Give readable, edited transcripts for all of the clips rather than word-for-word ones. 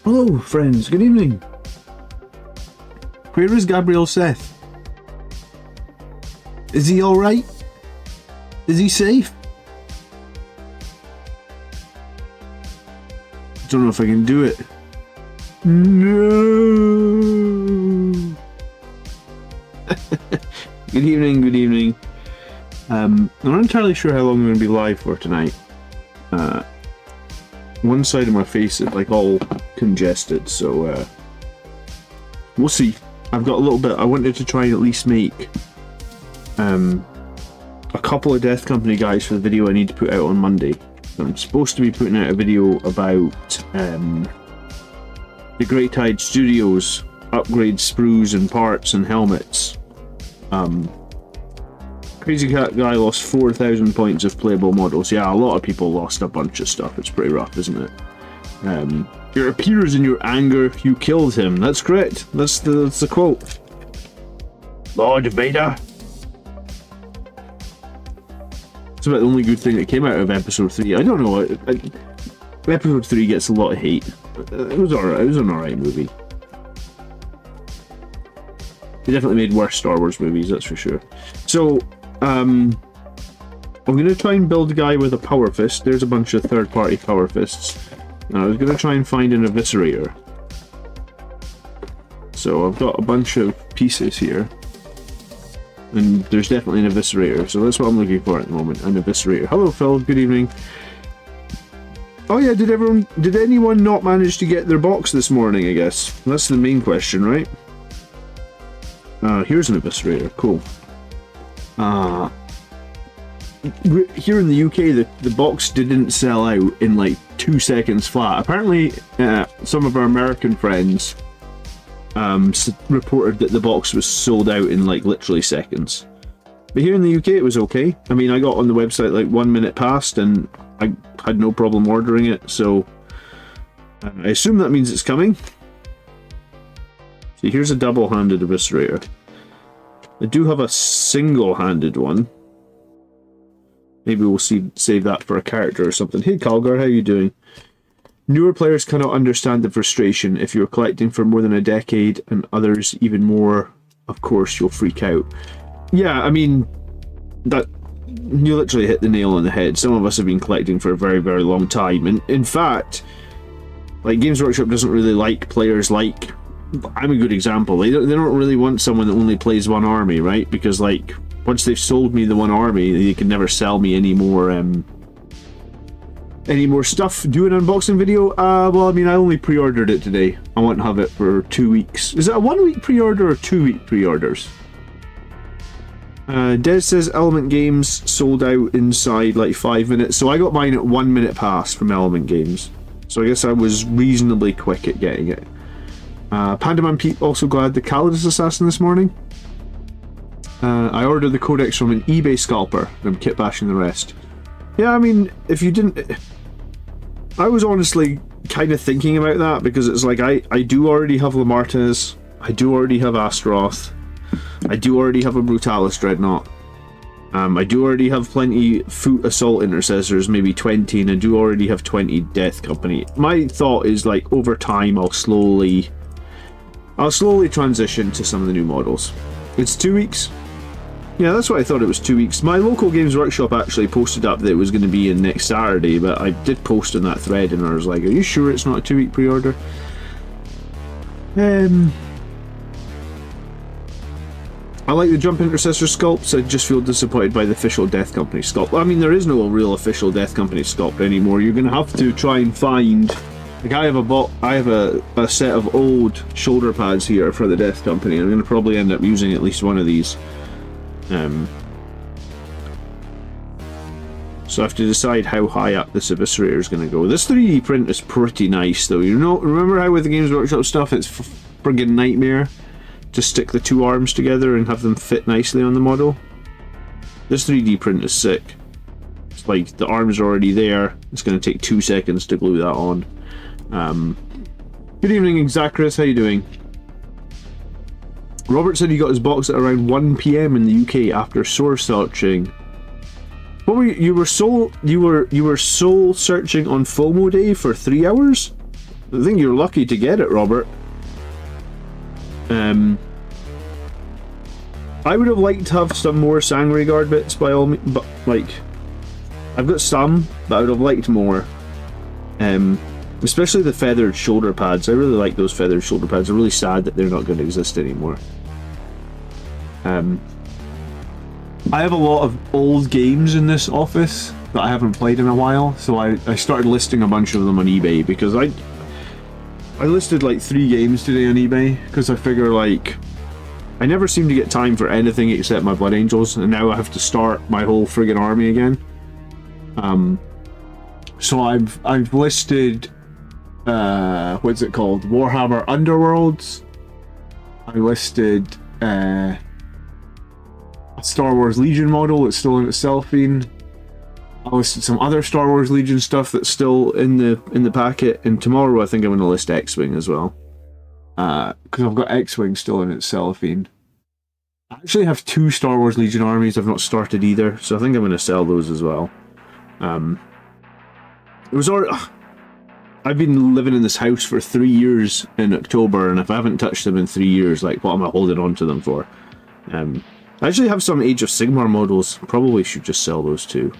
Hello, friends. Good evening. Where is Gabriel Seth? Is he alright? Is he safe? Don't know if I can do it. No. Good evening, good evening. I'm not entirely sure how long I'm going to be live for tonight. One side of my face is like all congested, so we'll see. I've got a little bit. I wanted to try and at least make a couple of Death Company guys for the video I need to put out on Monday. I'm supposed to be putting out a video about the Great Tide Studios upgrade sprues and parts and helmets. Crazy Cat Guy lost 4,000 points of playable models. Yeah, a lot of people lost a bunch of stuff. It's pretty rough, isn't it? It appears in your anger you killed him. That's correct. That's the quote. Lord Vader. It's about the only good thing that came out of episode 3. I don't know. Episode 3 gets a lot of hate. It was alright. It was an alright movie. They definitely made worse Star Wars movies, that's for sure. So, I'm going to try and build a guy with a power fist. There's a bunch of third-party power fists. And I was going to try and find an eviscerator. So I've got a bunch of pieces here. And there's definitely an eviscerator, so that's what I'm looking for at the moment, an eviscerator. Hello Phil, good evening. Oh yeah, did anyone not manage to get their box this morning, I guess? That's the main question, right? Here's an eviscerator, cool. Here in the UK, the box didn't sell out in like 2 seconds flat. Apparently, some of our American friends reported that the box was sold out in like literally seconds. But here in the UK it was okay. I mean, I got on the website like 1 minute past and I had no problem ordering it, so I assume that means it's coming. See, here's a double-handed eviscerator. I do have a single-handed one. Maybe we'll save that for a character or something. Hey Calgar, how you doing? Newer players cannot understand the frustration. If you're collecting for more than a decade and others even more, of course you'll freak out. Yeah, I mean, that you literally hit the nail on the head. Some of us have been collecting for a very, very long time. And in fact, like Games Workshop doesn't really like players like... I'm a good example. They don't really want someone that only plays one army, right? Because like, once they've sold me the one army, they can never sell me any more stuff. Do an unboxing video? Well, I mean, I only pre-ordered it today. I won't have it for 2 weeks. Is it a 1 week pre-order or 2 week pre-orders? Des says Element Games sold out inside like 5 minutes. So I got mine at 1 minute past from Element Games. So I guess I was reasonably quick at getting it. Pandaman Pete also got the Calidus Assassin this morning. I ordered the codex from an eBay scalper and I'm kitbashing the rest. Yeah, I mean, if you didn't... I was honestly kind of thinking about that because it's like I do already have Lamartes, I do already have Astaroth, I do already have a Brutalis Dreadnought, I do already have plenty Foot Assault Intercessors, maybe 20, and I do already have 20 Death Company. My thought is like over time I'll slowly transition to some of the new models. It's 2 weeks. Yeah, that's what I thought it was, 2 weeks. My local Games Workshop actually posted up that it was going to be in next Saturday, but I did post in that thread and I was like, are you sure it's not a 2 week pre-order? I like the Jump Intercessor sculpts. I just feel disappointed by the official Death Company sculpt. I mean, there is no real official Death Company sculpt anymore. You're going to have to try and find... Like, I have a set of old shoulder pads here for the Death Company. I'm going to probably end up using at least one of these. So I have to decide how high up this eviscerator is going to go. This 3D print is pretty nice though. You know, remember how with the Games Workshop stuff it's friggin' nightmare to stick the two arms together and have them fit nicely on the model? This 3D print is sick. It's like the arms are already there. It's going to take 2 seconds to glue that on. Good evening, Zacharias. How you doing? Robert said he got his box at around 1 PM in the UK after source searching. What were you were soul searching on FOMO day for 3 hours? I think you're lucky to get it, Robert. I would have liked to have some more Sangre Guard bits by all means, but like, I've got some, but I would have liked more. Especially the feathered shoulder pads. I really like those feathered shoulder pads. I'm really sad that they're not going to exist anymore. I have a lot of old games in this office that I haven't played in a while, so I started listing a bunch of them on eBay, because I listed like 3 games today on eBay, because I figure like I never seem to get time for anything except my Blood Angels, and now I have to start my whole friggin' army again. So I've listed what's it called? Warhammer Underworlds. I listed a Star Wars Legion model that's still in its cellophane. I listed some other Star Wars Legion stuff that's still in the packet, and tomorrow I think I'm going to list X-Wing as well, because I've got X-Wing still in its cellophane. I actually have 2 Star Wars Legion armies I've not started either, so I think I'm going to sell those as well. It was already, I've been living in this house for 3 years in October, and if I haven't touched them in 3 years, like, what am I holding on to them for? I actually have some Age of Sigmar models. Probably should just sell those too.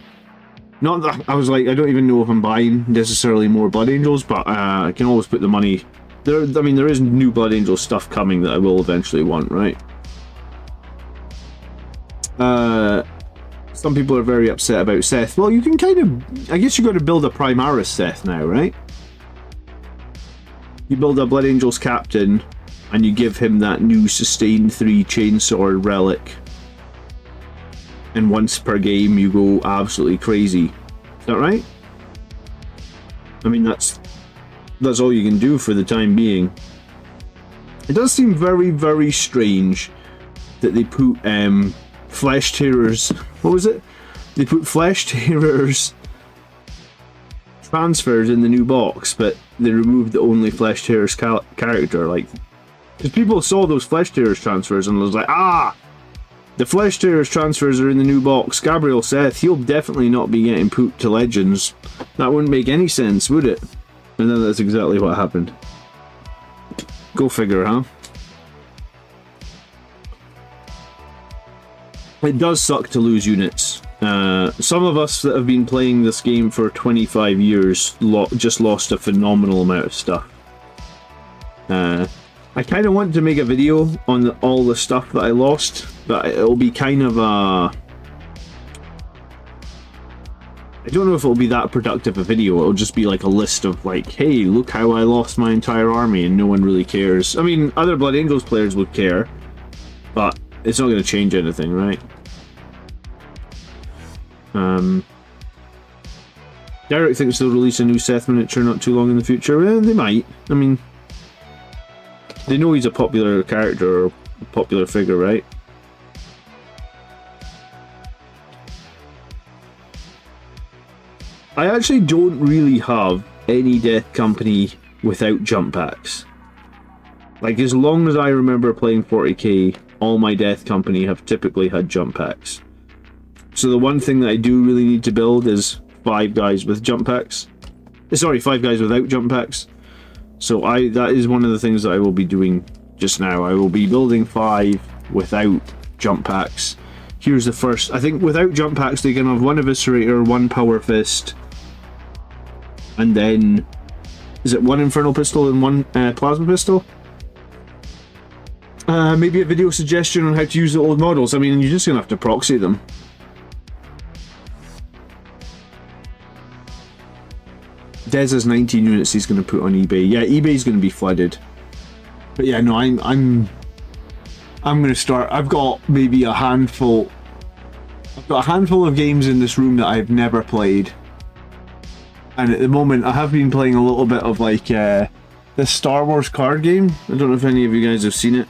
Not that I was like, I don't even know if I'm buying necessarily more Blood Angels, but I can always put the money there. I mean, there is new Blood Angel stuff coming that I will eventually want, right? Some people are very upset about Seth. Well, you can kind of, I guess you got to build a Primaris Seth now, right? You build a Blood Angels captain, and you give him that new Sustain 3 Chainsword relic. And once per game, you go absolutely crazy. Is that right? I mean, that's all you can do for the time being. It does seem very, very strange that they put Flesh Tearers. What was it? They put Flesh Tearers transfers in the new box, but they removed the only Flesh Tearers character. Like, because people saw those Flesh Tearers transfers and was like, ah, the Flesh Tearers transfers are in the new box. Gabriel Seth, he'll definitely not be getting put to Legends. That wouldn't make any sense, would it? And then that's exactly what happened. Go figure, huh? It does suck to lose units. Some of us that have been playing this game for 25 years just lost a phenomenal amount of stuff. I kind of want to make a video on all the stuff that I lost, but it'll be kind of a... I don't know if it'll be that productive a video. It'll just be like a list of like, hey, look how I lost my entire army, and no one really cares. I mean, other Blood Angels players would care, but it's not going to change anything, right? Derek thinks they'll release a new Seth miniature not too long in the future. Well, they might. I mean, they know he's a popular character or a popular figure, right? I actually don't really have any Death Company without jump packs. Like, as long as I remember playing 40k, all my Death Company have typically had jump packs. So the one thing that I do really need to build is 5 guys with jump packs. Sorry, 5 guys without jump packs. So that is one of the things that I will be doing just now. I will be building 5 without jump packs. Here's the first. I think without jump packs they can have 1 Eviscerator, 1 Power Fist, and then is it 1 Infernal Pistol and 1 Plasma Pistol? Maybe a video suggestion on how to use the old models. I mean, you're just gonna have to proxy them. Des has 19 units he's going to put on eBay. Yeah, eBay's going to be flooded. But yeah, no, I'm going to start. I've got maybe a handful. I've got a handful of games in this room that I've never played. And at the moment, I have been playing a little bit of like this Star Wars card game. I don't know if any of you guys have seen it.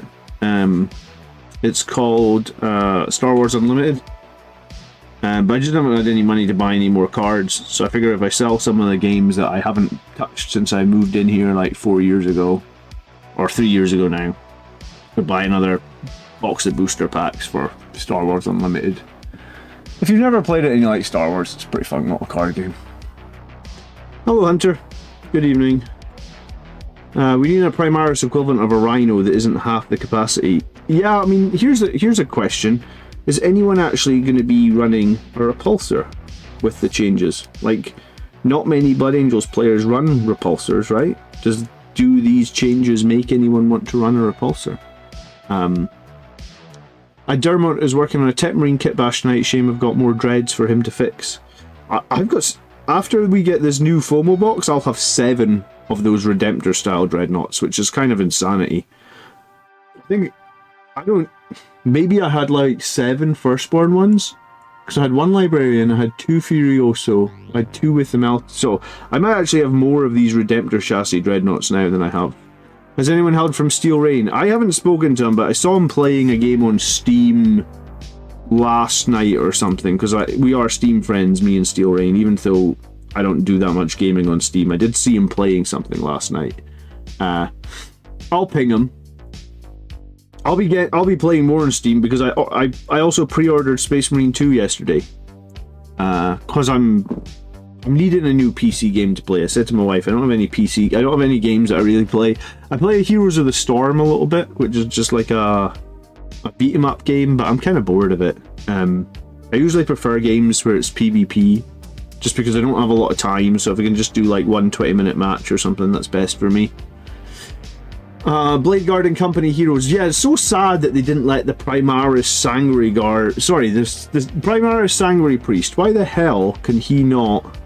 It's called Star Wars Unlimited. But I just haven't had any money to buy any more cards, so I figure if I sell some of the games that I haven't touched since I moved in here like 4 years ago, or 3 years ago now, I'll buy another box of booster packs for Star Wars Unlimited. If you've never played it and you like Star Wars, it's a pretty fun little card game. Hello Hunter, good evening. We need a Primaris equivalent of a Rhino that isn't half the capacity. Yeah, I mean, here's a question. Is anyone actually going to be running a Repulsor with the changes? Like, not many Blood Angels players run Repulsors, right? Do these changes make anyone want to run a Repulsor? Dermot is working on a Tech Marine Kitbash tonight. Shame I've got more dreads for him to fix. I've got... After we get this new FOMO box, I'll have 7 of those Redemptor style dreadnoughts, which is kind of insanity. Maybe I had like 7 Firstborn ones, because I had 1 Librarian, I had 2 Furioso, I had 2 with the mouth, so I might actually have more of these Redemptor chassis dreadnoughts now than I have. Has anyone held from Steel Rain? I haven't spoken to him, but I saw him playing a game on Steam last night or something, because we are Steam friends, me and Steel Rain, even though I don't do that much gaming on Steam. I did see him playing something last night. I'll ping him. I'll be playing more on Steam because I also pre-ordered Space Marine 2 yesterday. Because I'm needing a new PC game to play. I said to my wife, I don't have any games that I really play. I play Heroes of the Storm a little bit, which is just like a beat 'em up game, but I'm kind of bored of it. I usually prefer games where it's PvP, just because I don't have a lot of time, so if I can just do like one 20-minute match or something, that's best for me. Blade Guard and Company Heroes. Yeah, it's so sad that they didn't let the Primaris Sanguinary Guard... Sorry, this Primaris Sanguinary Priest. Why the hell can he not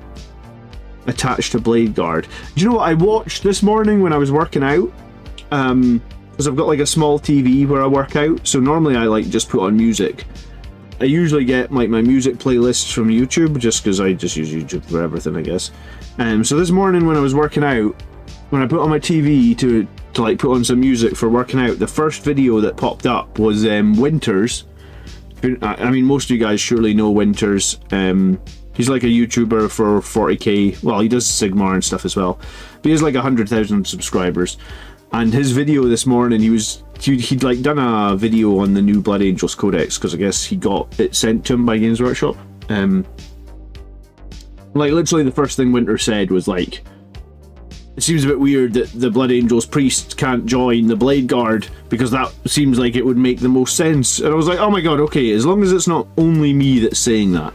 attach to Blade Guard? Do you know what I watched this morning when I was working out? Because I've got like a small TV where I work out, so normally I like just put on music. I usually get like my music playlists from YouTube, just because I just use YouTube for everything, I guess. So this morning when I was working out, when I put on my TV to like put on some music for working out, the first video that popped up was Winters. I mean, most of you guys surely know Winters. He's like a YouTuber for 40k. Well, he does Sigmar and stuff as well, but he has like 100,000 subscribers. And his video this morning, he'd like done a video on the new Blood Angels Codex, because I guess he got it sent to him by Games Workshop. Like literally the first thing Winter said was like, it seems a bit weird that the Blood Angels priest can't join the Blade Guard, because that seems like it would make the most sense. And I was like, oh my god, okay, as long as it's not only me that's saying that.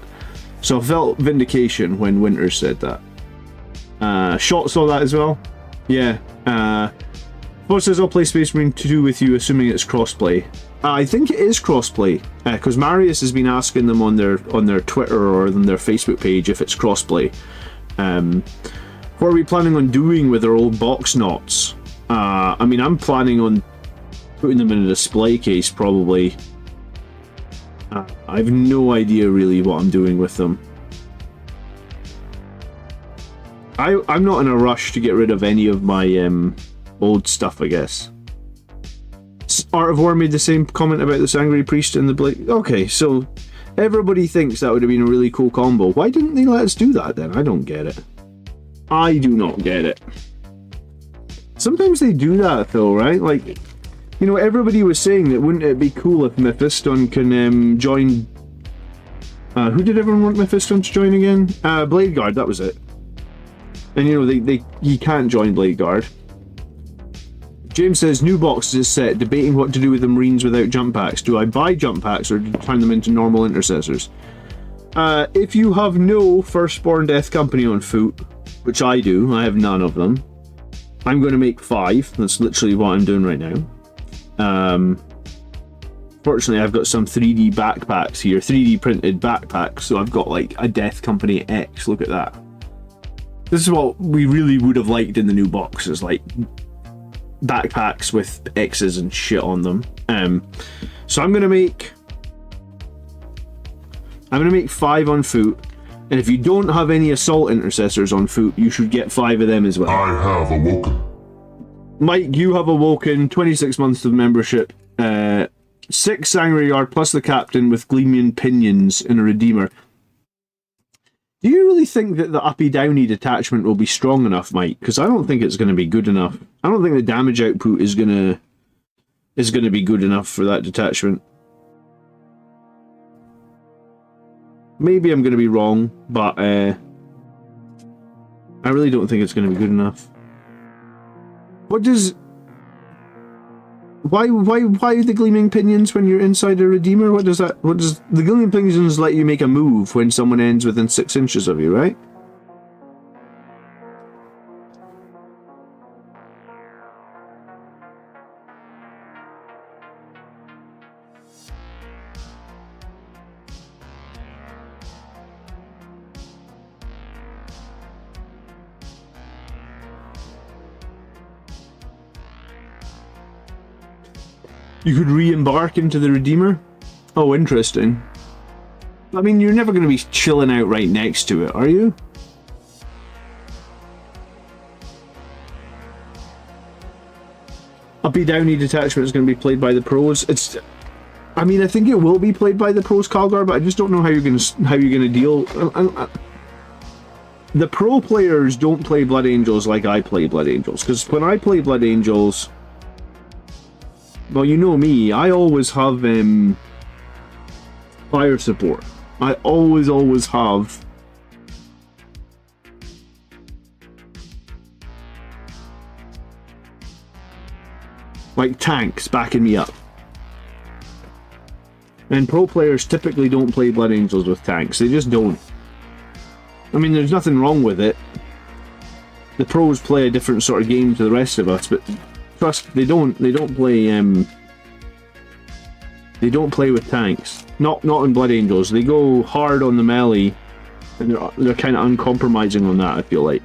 So I felt vindication when Winter said that. Shot saw that as well. Yeah. What says I'll play Space Marine 2 with you, assuming it's crossplay. I think it is crossplay, because Marius has been asking them on their Twitter or on their Facebook page if it's crossplay. What are we planning on doing with our old box knots? I mean, I'm planning on putting them in a display case, probably. I have no idea really what I'm doing with them. I'm not in a rush to get rid of any of my old stuff, I guess. Art of War made the same comment about the Sanguinary Priest and the Blade. Okay, so everybody thinks that would have been a really cool combo. Why didn't they let us do that then? I don't get it. I do not get it. Sometimes they do that though, right? Like, you know, everybody was saying that wouldn't it be cool if Mephiston can join... who did everyone want Mephiston to join again? Blade Guard, that was it. And you know, he can't join Blade Guard. James says, new boxes is set, debating what to do with the Marines without jump packs. Do I buy jump packs or turn them into normal intercessors? If you have no Firstborn Death Company on foot, which I do, I have none of them, I'm going to make 5. That's literally what I'm doing right now. Fortunately, I've got some 3D backpacks here, 3D printed backpacks, so I've got like a Death Company X, look at that. This is what we really would have liked in the new boxes, like backpacks with X's and shit on them. So I'm gonna make 5 on foot, and if you don't have any assault intercessors on foot, you should get 5 of them as well. I have awoken. Mike, you have awoken. 26 months of membership. 6 Sanguinary Guard plus the captain with Gleamian pinions and a Redeemer. Do you really think that the uppy downy detachment will be strong enough, Mike? Because I don't think it's going to be good enough. I don't think the damage output is going to be good enough for that detachment. Maybe I'm going to be wrong, but I really don't think it's going to be good enough. What does... Why the gleaming pinions when you're inside a redeemer? What does the gleaming pinions let you make a move when someone ends within 6 inches of you, right? You could re-embark into the Redeemer? Oh, interesting. I mean, you're never going to be chilling out right next to it, are you? Uppy Downy detachment is going to be played by the pros. I mean, I think it will be played by the pros, Calgar, but I just don't know how you're going to deal. The pro players don't play Blood Angels like I play Blood Angels, because when I play Blood Angels, well, you know me, I always have fire support. I always have like tanks backing me up. And pro players typically don't play Blood Angels with tanks. They just don't. I mean, there's nothing wrong with it. The pros play a different sort of game to the rest of us, but trust, they don't play with tanks. Not in Blood Angels. They go hard on the melee, and they're kind of uncompromising on that, I feel like.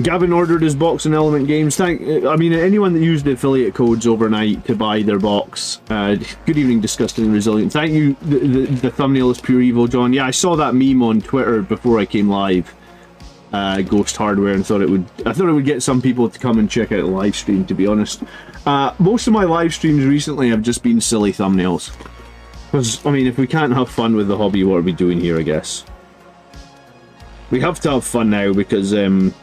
Gavin ordered his box in Element Games. I mean, anyone that used the affiliate codes overnight to buy their box. Good evening, Disgusting and Resilient. Thank you. The thumbnail is pure evil, John. Yeah, I saw that meme on Twitter before I came live. Ghost Hardware, and I thought it would get some people to come and check out the live stream, to be honest. Most of my live streams recently have just been silly thumbnails. Because, I mean, if we can't have fun with the hobby, what are we doing here, I guess? We have to have fun now, because I'm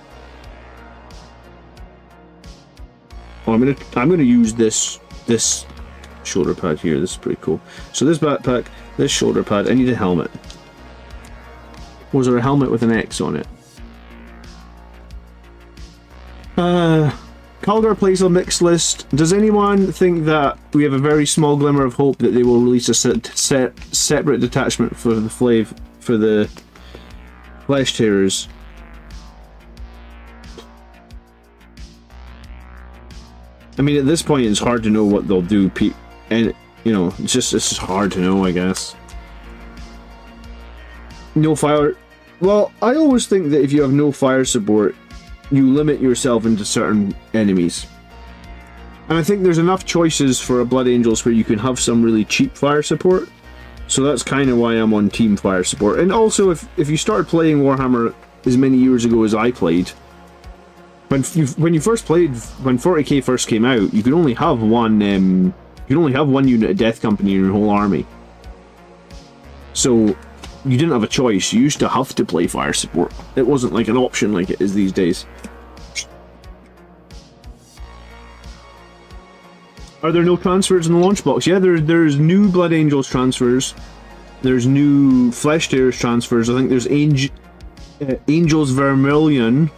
gonna use this shoulder pad here. This is pretty cool. So this backpack, this shoulder pad, I need a helmet. Was there a helmet with an X on it? Calgar plays a mixed list. Does anyone think that we have a very small glimmer of hope that they will release a separate detachment for the Flesh Tearers? I mean, at this point, it's hard to know what they'll do, and you know, it's just hard to know, I guess. No fire. Well, I always think that if you have no fire support, you limit yourself into certain enemies. And I think there's enough choices for a Blood Angels where you can have some really cheap fire support. So that's kind of why I'm on Team Fire Support. And also, if you started playing Warhammer as many years ago as I played, when you first played, when 40k first came out, you could only have one unit of Death Company in your whole army. So you didn't have a choice. You used to have to play fire support. It wasn't like an option like it is these days. Are there no transfers in the launch box? Yeah, there's new Blood Angels transfers. There's new Flesh Tearers transfers. I think there's Angels Vermilion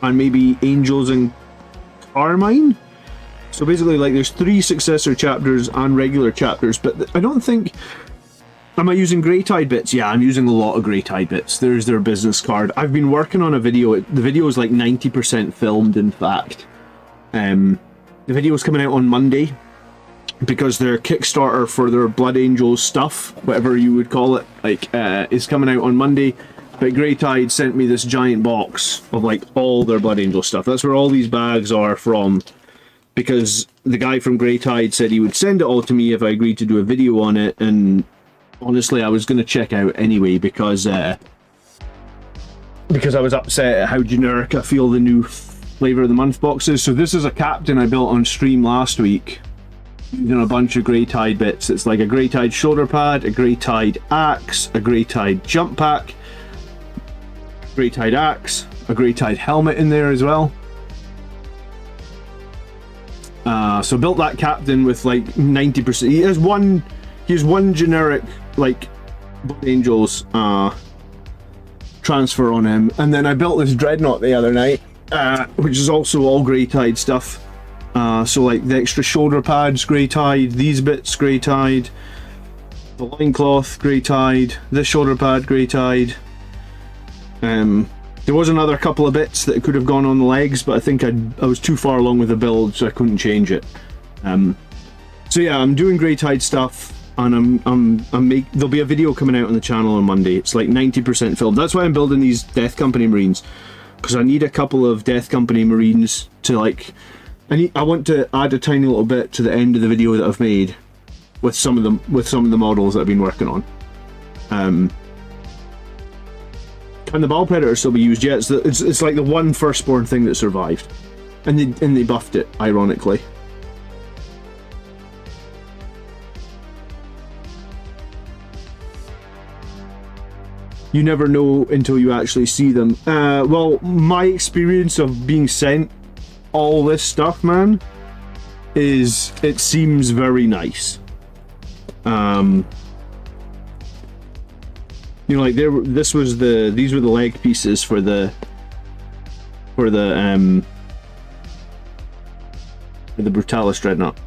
and maybe Angels and Carmine. So basically, like, there's 3 successor chapters and regular chapters, but I don't think... Am I using Grey Tide bits? Yeah, I'm using a lot of Grey Tide bits. There's their business card. I've been working on a video. The video is like 90% filmed, in fact. The video is coming out on Monday because their Kickstarter for their Blood Angels stuff, whatever you would call it, like, is coming out on Monday. But Grey Tide sent me this giant box of like all their Blood Angel stuff. That's where all these bags are from, because the guy from Grey Tide said he would send it all to me if I agreed to do a video on it, and honestly, I was going to check out anyway because I was upset at how generic I feel the new Flavor of the Month box is. So this is a captain I built on stream last week using a bunch of Grey Tide bits. It's like a Grey Tide shoulder pad, a Grey Tide axe, a Grey Tide jump pack, Grey Tide axe, a Grey Tide helmet in there as well. So built that captain with like 90%. He has one generic like Blood Angels transfer on him, and then I built this dreadnought the other night which is also all grey-tied stuff. So like the extra shoulder pads grey-tied, these bits grey-tied, the loincloth grey-tied, this shoulder pad grey-tied. There was another couple of bits that could have gone on the legs, but I think I was too far along with the build, so I couldn't change it. So yeah, I'm doing grey-tied stuff, and there'll be a video coming out on the channel on Monday. It's like 90% filled. That's why I'm building these Death Company Marines, because I need a couple of Death Company Marines to like. I want to add a tiny little bit to the end of the video that I've made with some of the models that I've been working on. Can the Ball Predator still be used? Yeah, it's like the one Firstborn thing that survived, and they buffed it, ironically. You never know until you actually see them. Well, my experience of being sent all this stuff, man, is it seems very nice. You know, like these were the leg pieces for the Brutalis Dreadnought.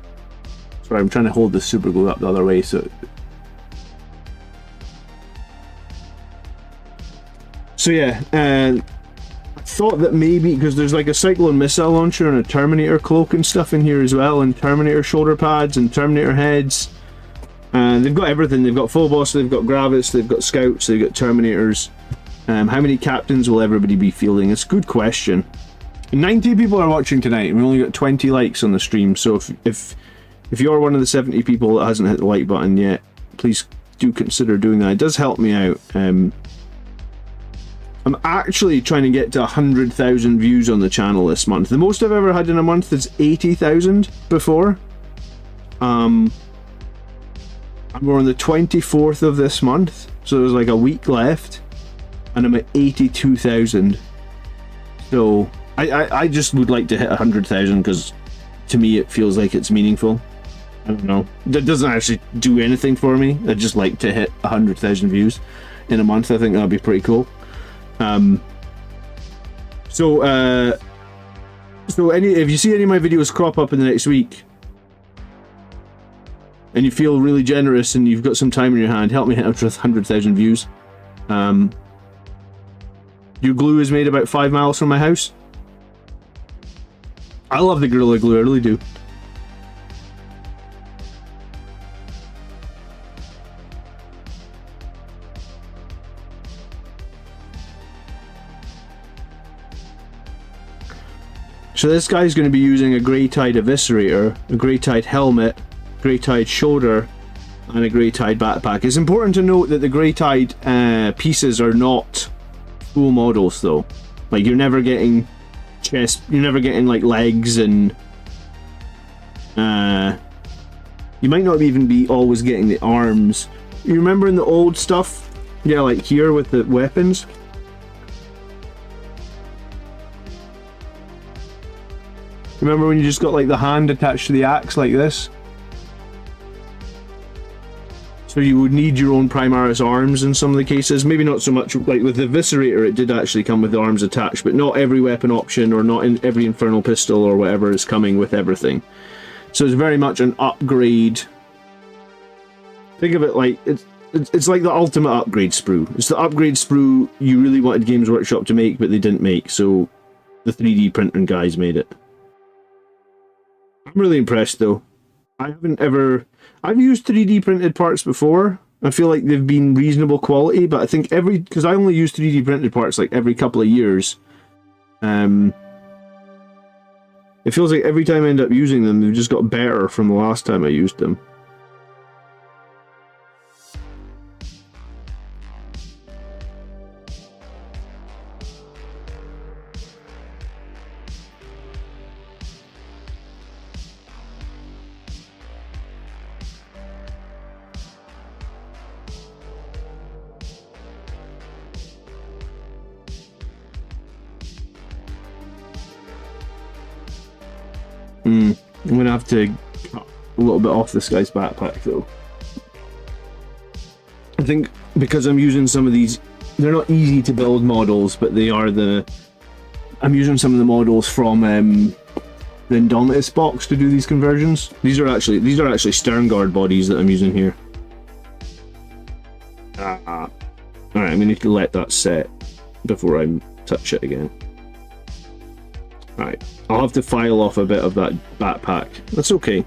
Sorry, I'm trying to hold the super glue up the other way so yeah, I thought that maybe, because there's like a Cyclone missile launcher and a Terminator cloak and stuff in here as well, and Terminator shoulder pads and Terminator heads. They've got everything. They've got Phobos, they've got Gravis, they've got Scouts, they've got Terminators. How many captains will everybody be fielding? It's a good question. 90 people are watching tonight, and we only got 20 likes on the stream, so if you're one of the 70 people that hasn't hit the like button yet, please do consider doing that. It does help me out. I'm actually trying to get to 100,000 views on the channel this month. The most I've ever had in a month is 80,000 before. And we're on the 24th of this month, so there's like a week left, and I'm at 82,000. So I just would like to hit 100,000, because to me it feels like it's meaningful. I don't know. That doesn't actually do anything for me. I'd just like to hit 100,000 views in a month. I think that'd be pretty cool. So if you see any of my videos crop up in the next week, and you feel really generous and you've got some time in your hand, help me hit up to 100,000 views. Your glue is made about 5 miles from my house. I love the Gorilla Glue, I really do. So this guy's going to be using a grey-tied eviscerator, a grey-tied helmet, grey-tied shoulder, and a grey-tied backpack. It's important to note that the grey-tied pieces are not full models, though. Like, you're never getting chest, you're never getting like legs, and you might not even be always getting the arms. You remember in the old stuff? Yeah, like here with the weapons. Remember when you just got like the hand attached to the axe like this? So you would need your own Primaris arms in some of the cases. Maybe not so much like with the Eviscerator, it did actually come with the arms attached, but not every weapon option or not in every Infernal Pistol or whatever is coming with everything. So it's very much an upgrade. Think of it like it's like the ultimate upgrade sprue. It's the upgrade sprue you really wanted Games Workshop to make, but they didn't make, so the 3D printing guys made it. I'm really impressed though. I've used 3D printed parts before. I feel like they've been reasonable quality, but I think because I only use 3D printed parts like every couple of years. It feels like every time I end up using them, they've just got better from the last time I used them. I'm gonna have to cut a little bit off this guy's backpack though. I think because I'm using some of these, they're not easy to build models, but they are the I'm using some of the models from the Indomitus box to do these conversions. These are actually Sternguard bodies that I'm using here. Alright, I'm gonna need to let that set before I touch it again. Alright, I'll have to file off a bit of that backpack. That's okay.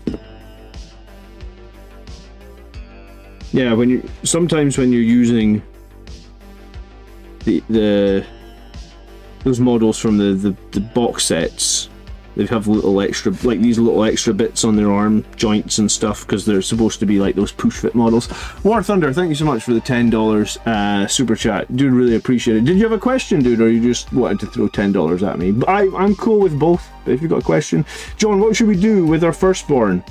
Yeah, sometimes when you're using those models from the box sets, they have little extra, like these little extra bits on their arm joints and stuff, because they're supposed to be like those push fit models. War Thunder, thank you so much for the $10 super chat. Dude, really appreciate it. Did you have a question, dude, or you just wanted to throw $10 at me? But I'm cool with both, if you've got a question. John, what should we do with our Firstborn?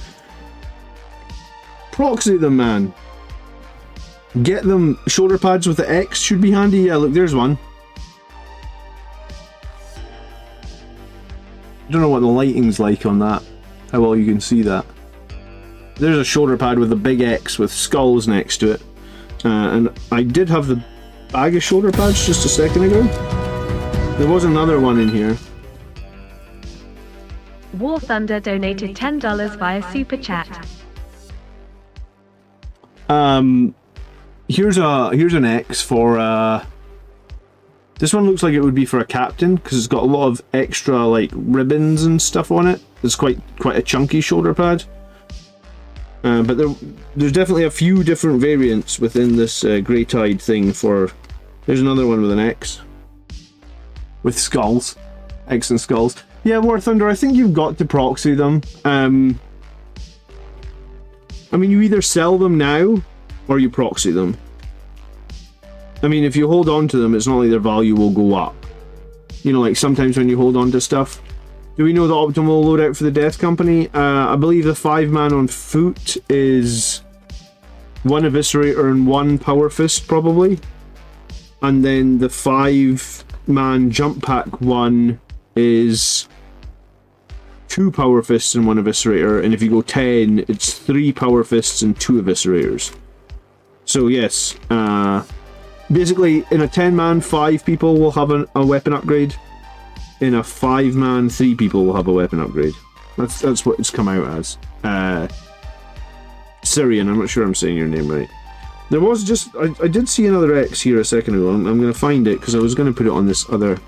Proxy them, man. Get them shoulder pads with the X should be handy. Yeah, look, there's one. I don't know what the lighting's like on that, how well you can see that. There's a shoulder pad with a big X with skulls next to it. And I did have the bag of shoulder pads just a second ago. There was another one in here. War Thunder donated $10 via Super Chat. Here's an X for this one looks like it would be for a captain, because it's got a lot of extra like ribbons and stuff on it. It's quite a chunky shoulder pad. But there's definitely a few different variants within this Grey Tide thing for... There's another one with an X. With skulls. X and skulls. Yeah, War Thunder, I think you've got to proxy them. I mean, you either sell them now, or you proxy them. I mean, if you hold on to them, it's not like their value will go up. You know, like sometimes when you hold on to stuff. Do we know the optimal loadout for the Death Company? I believe the 5-man on foot is 1 Eviscerator and 1 Power Fist, probably. And then the 5-man jump pack one is 2 Power Fists and 1 Eviscerator. And if you go 10, it's 3 Power Fists and 2 Eviscerators. So yes, basically in a 10-man, 5 people will have a weapon upgrade. In a 5-man, 3 people will have a weapon upgrade. That's what it's come out as. Syrian, I'm not sure I'm saying your name right. There was just... I did see another X here a second ago. I'm going to find it, because I was going to put it on this other...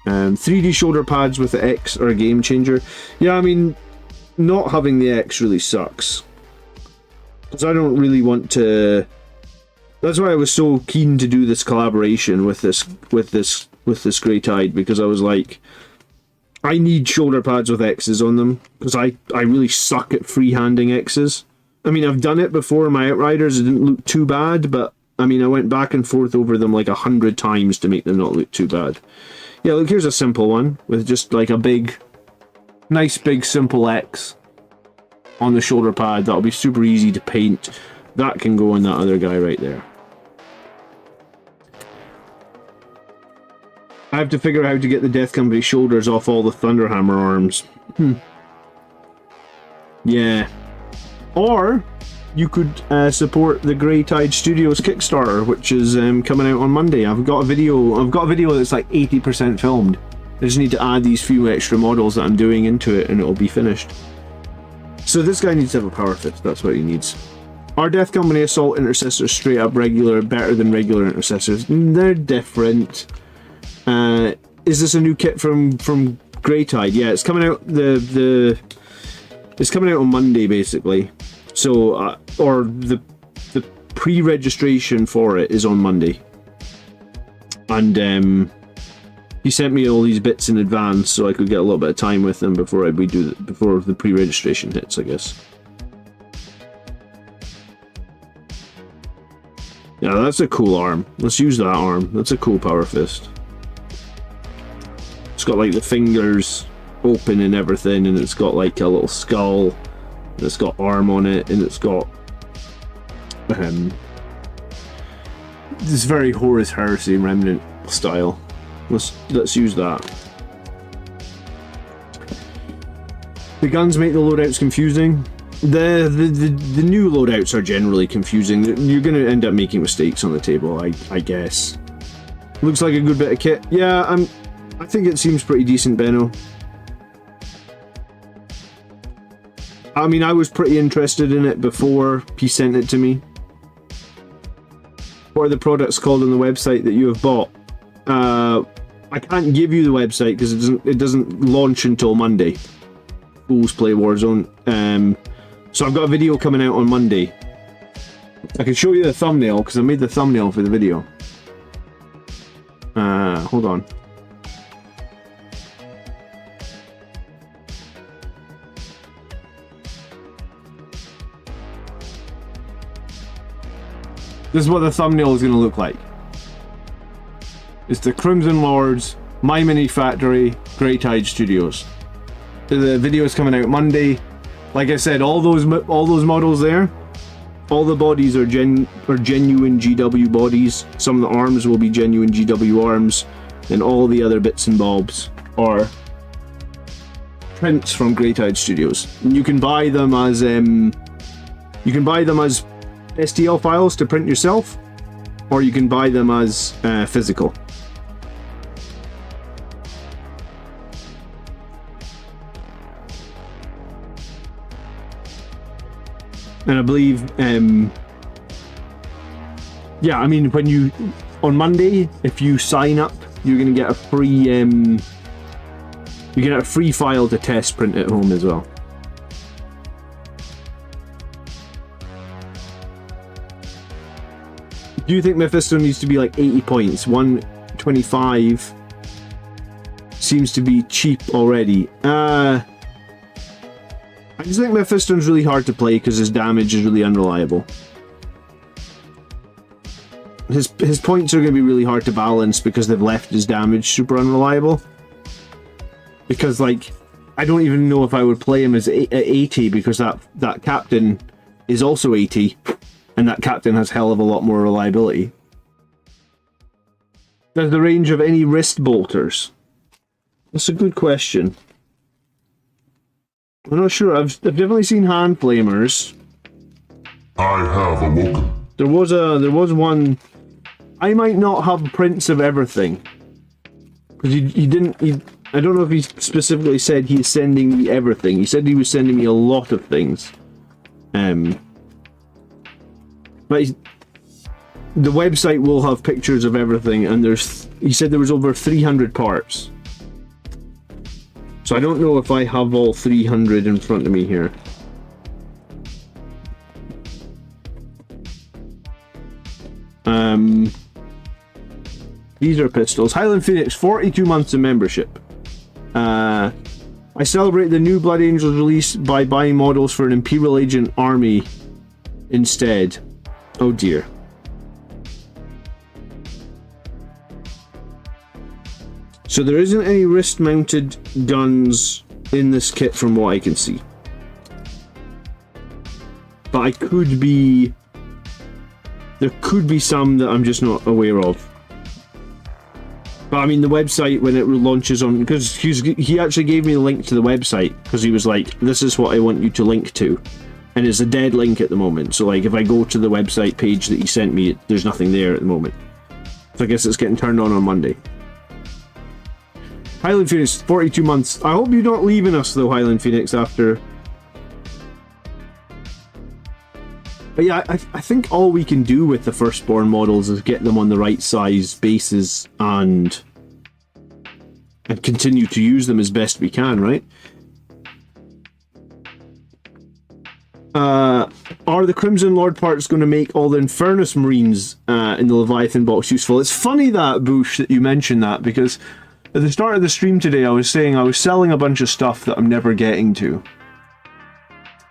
3D shoulder pads with the X are a game changer. Yeah, I mean, not having the X really sucks. Because I don't really want to... That's why I was so keen to do this collaboration with this Grey Tide, because I was like, I need shoulder pads with X's on them, because I really suck at freehanding X's. I mean, I've done it before in my Outriders, it didn't look too bad, but I mean, I went back and forth over them like 100 times to make them not look too bad. Yeah, look, here's a simple one, with just like a big, nice big simple X on the shoulder pad. That'll be super easy to paint. That can go on that other guy right there. I have to figure out how to get the Death Company shoulders off all the Thunderhammer arms. Yeah. Or you could support the Grey Tide Studios Kickstarter, which is coming out on Monday. I've got a video that's like 80% filmed. I just need to add these few extra models that I'm doing into it, and it'll be finished. So this guy needs to have a power fist. That's what he needs. Are Death Company Assault Intercessors straight up regular better than regular Intercessors? They're different. Is this a new kit from Grey Tide? Yeah, it's coming out it's coming out on Monday basically. So or the pre-registration for it is on Monday. And he sent me all these bits in advance so I could get a little bit of time with them before before the pre-registration hits, I guess. Yeah, that's a cool arm. Let's use that arm. That's a cool power fist. It's got like the fingers open and everything, and it's got like a little skull, and it's got arm on it, and it's got this very Horus Heresy Remnant style. Let's use that. The guns make the loadouts confusing. The new loadouts are generally confusing. You're going to end up making mistakes on the table, I guess. Looks like a good bit of kit. Yeah, I think it seems pretty decent, Benno. I mean, I was pretty interested in it before he sent it to me. What are the products called on the website that you have bought? I can't give you the website because it doesn't launch until Monday. Fools Play Warzone. So I've got a video coming out on Monday. I can show you the thumbnail because I made the thumbnail for the video. Hold on. This is what the thumbnail is going to look like. It's the Crimson Lords, My Mini Factory, Grey Tide Studios. The video is coming out Monday. Like I said, all those models there, all the bodies are genuine GW bodies. Some of the arms will be genuine GW arms, and all the other bits and bobs are prints from Grey Tide Studios. And you can buy them as STL files to print yourself, or you can buy them as physical. And I believe, yeah, I mean, on Monday, if you sign up, you're gonna get a free, you get a free file to test print at home as well. Do you think Mephisto needs to be like 80 points? 125 seems to be cheap already. I just think Mephisto's really hard to play because his damage is really unreliable. His points are going to be really hard to balance because they've left his damage super unreliable. Because, like, I don't even know if I would play him as at 80 because that captain is also 80. And that captain has hell of a lot more reliability. Does the range of any wrist bolters? That's a good question. I'm not sure. I've definitely seen hand flamers. I have awoken. There was one. I might not have prints of everything. Because he didn't. I don't know if he specifically said he's sending me everything. He said he was sending me a lot of things. But the website will have pictures of everything, and he said there was over 300 parts. So I don't know if I have all 300 in front of me here. These are pistols. Highland Phoenix, 42 months of membership. I celebrate the new Blood Angels release by buying models for an Imperial Agent army instead. Oh dear. So there isn't any wrist-mounted guns in this kit from what I can see. But there could be some that I'm just not aware of. But I mean, the website, when it launches on, because he actually gave me the link to the website, because he was like, this is what I want you to link to. And it's a dead link at the moment, so like if I go to the website page that he sent me, there's nothing there at the moment. So I guess it's getting turned on Monday. Highland Phoenix, 42 months. I hope you're not leaving us though, Highland Phoenix, after... But yeah, I think all we can do with the Firstborn models is get them on the right size bases and continue to use them as best we can, right? Are the Crimson Lord parts going to make all the Infernus Marines in the Leviathan box useful? It's funny that, Bush, that you mentioned that, because at the start of the stream today I was saying I was selling a bunch of stuff that I'm never getting to.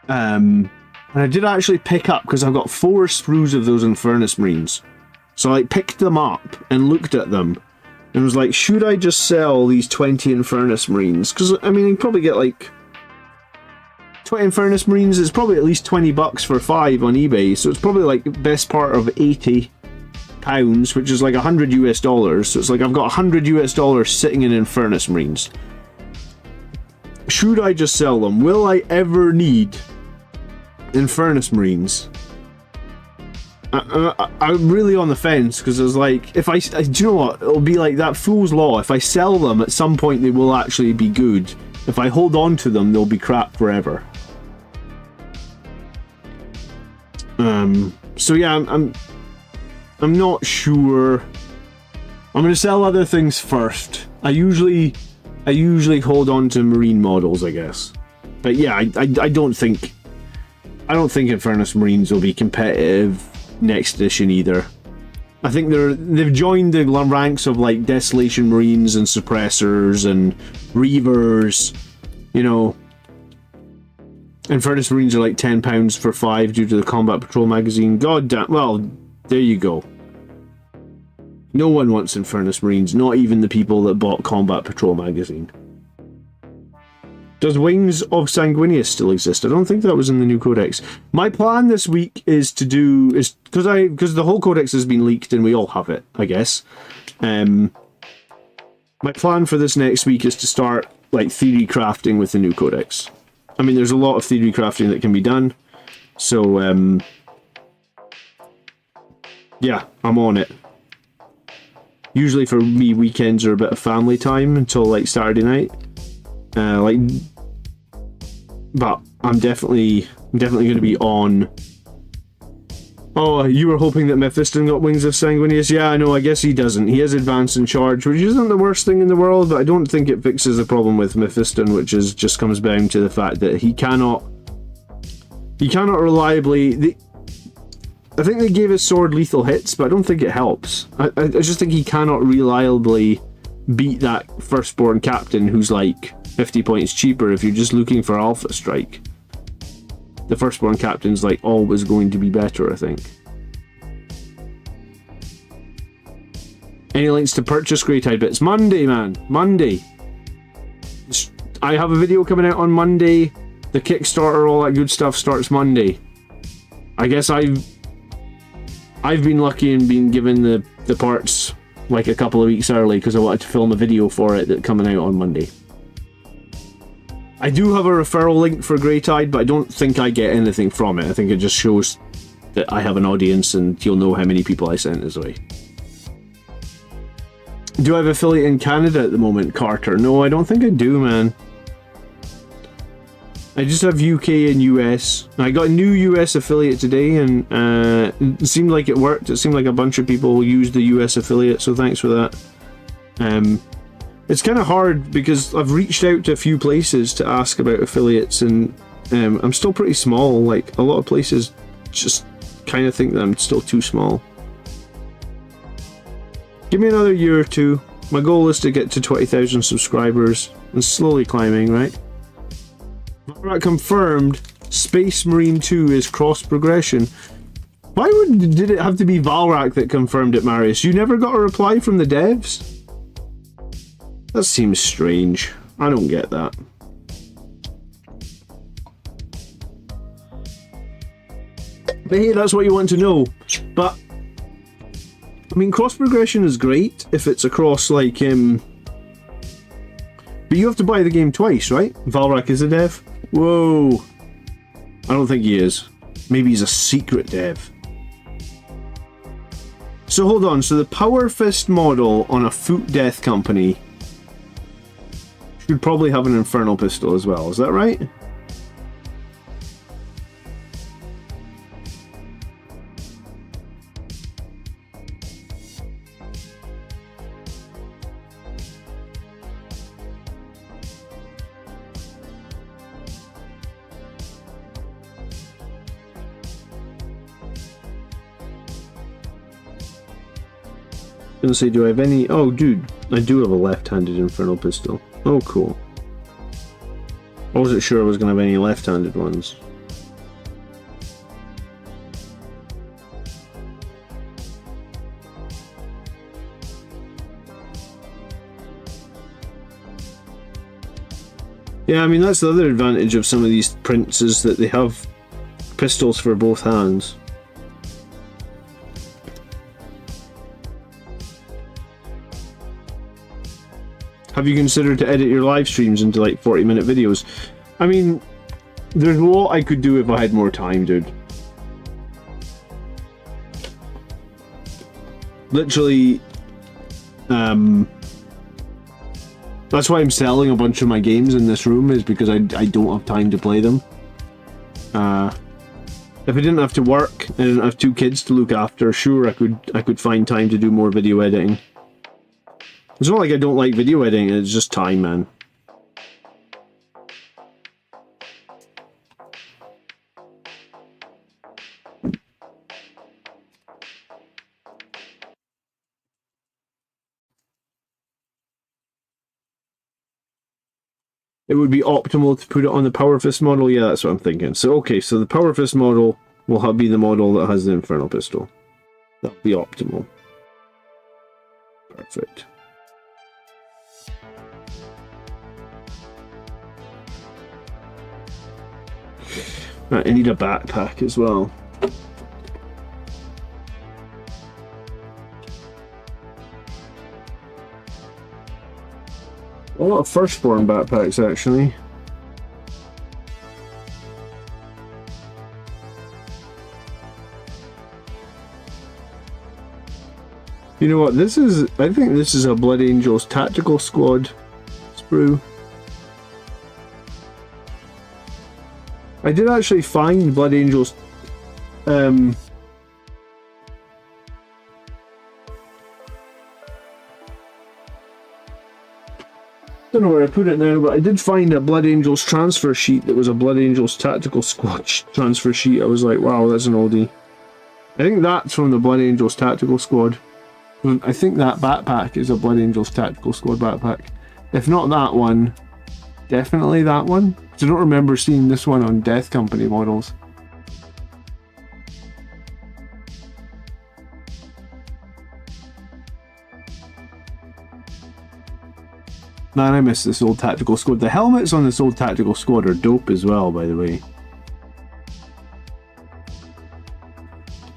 And I did actually pick up, because I've got 4 sprues of those Infernus Marines. So I picked them up and looked at them and was like, should I just sell these 20 Infernus Marines? Because, I mean, you can probably get like 20 Infernus Marines is probably at least $20 for 5 on eBay, so it's probably like the best part of £80, which is like $100 US. So it's like I've got $100 US sitting in Infernus Marines. Should I just sell them? Will I ever need Infernus Marines? I'm really on the fence because I was like, if do you know what? It'll be like that fool's law. If I sell them, at some point they will actually be good. If I hold on to them, they'll be crap forever. So yeah, I'm not sure. I'm gonna sell other things first. I usually hold on to marine models, I guess. But yeah, I don't think Infernus Marines will be competitive next edition either. I think they've joined the ranks of like Desolation Marines and Suppressors and Reavers, you know. Infernus Marines are like £10 for 5 due to the Combat Patrol magazine. God damn, well, there you go. No one wants Infernus Marines, not even the people that bought Combat Patrol magazine. Does Wings of Sanguinius still exist? I don't think that was in the new codex. My plan this week is to do because the whole codex has been leaked and we all have it, I guess. My plan for this next week is to start like theory crafting with the new codex. I mean, there's a lot of theory crafting that can be done, so yeah, I'm on it. Usually for me, weekends are a bit of family time until like Saturday night. But I'm definitely going to be on. Oh, you were hoping that Mephiston got Wings of Sanguinius? Yeah, no, I guess he doesn't. He has Advance and Charge, which isn't the worst thing in the world, but I don't think it fixes the problem with Mephiston, which is just comes down to the fact that he cannot reliably. I think they gave his sword lethal hits, but I don't think it helps. I just think he cannot reliably beat that Firstborn captain who's like 50 points cheaper if you're just looking for Alpha Strike. The Firstborn captain's like always going to be better, I think. Any links to purchase Grey Tide bits? Monday, man. Monday. I have a video coming out on Monday. The Kickstarter, all that good stuff starts Monday. I guess I've been lucky and been given the parts like a couple of weeks early because I wanted to film a video for it that's coming out on Monday. I do have a referral link for Grey Tide, but I don't think I get anything from it. I think it just shows that I have an audience and you'll know how many people I sent his way. Do I have affiliate in Canada at the moment, Carter? No, I don't think I do, man. I just have UK and US. I got a new US affiliate today and it seemed like it worked. It seemed like a bunch of people used the US affiliate, so thanks for that. It's kind of hard because I've reached out to a few places to ask about affiliates and I'm still pretty small. Like, a lot of places just kind of think that I'm still too small. Give me another year or two. My goal is to get to 20,000 subscribers and slowly climbing, right? Valrak confirmed Space Marine 2 is cross progression. Why did it have to be Valrak that confirmed it, Marius? You never got a reply from the devs? That seems strange. I don't get that. But hey, that's what you want to know. But I mean, cross progression is great if it's across like but you have to buy the game twice, right? Valrak is a dev. Whoa. I don't think he is. Maybe he's a secret dev. So hold on. So the Power Fist model on a Foot Death company should probably have an Infernal Pistol as well. Is that right? Gonna say, do I have any? Oh, dude, I do have a left-handed Infernal Pistol. Oh, cool. I wasn't sure I was gonna have any left-handed ones. Yeah, I mean, that's the other advantage of some of these prints is that they have pistols for both hands. Have you considered to edit your live streams into like 40-minute videos? I mean, there's a lot I could do if I had more time, dude. Literally, that's why I'm selling a bunch of my games in this room, is because I don't have time to play them. If I didn't have to work and I didn't have 2 kids to look after, sure, I could find time to do more video editing. It's not like I don't like video editing, it's just time, man. It would be optimal to put it on the Power Fist model. Yeah, that's what I'm thinking. So, okay, so the Power Fist model will be the model that has the Infernal Pistol. That'll be optimal. Perfect. Right, I need a backpack as well. A lot of Firstborn backpacks, actually. You know what, this is... I think this is a Blood Angels Tactical Squad sprue. I did actually find Blood Angels... don't know where I put it now, but I did find a Blood Angels transfer sheet that was a Blood Angels Tactical Squad transfer sheet. I was like, wow, that's an oldie. I think that's from the Blood Angels Tactical Squad. I think that backpack is a Blood Angels Tactical Squad backpack. If not that one, definitely that one. Because I don't remember seeing this one on Death Company models. Man, I miss this old Tactical Squad. The helmets on this old Tactical Squad are dope as well, by the way.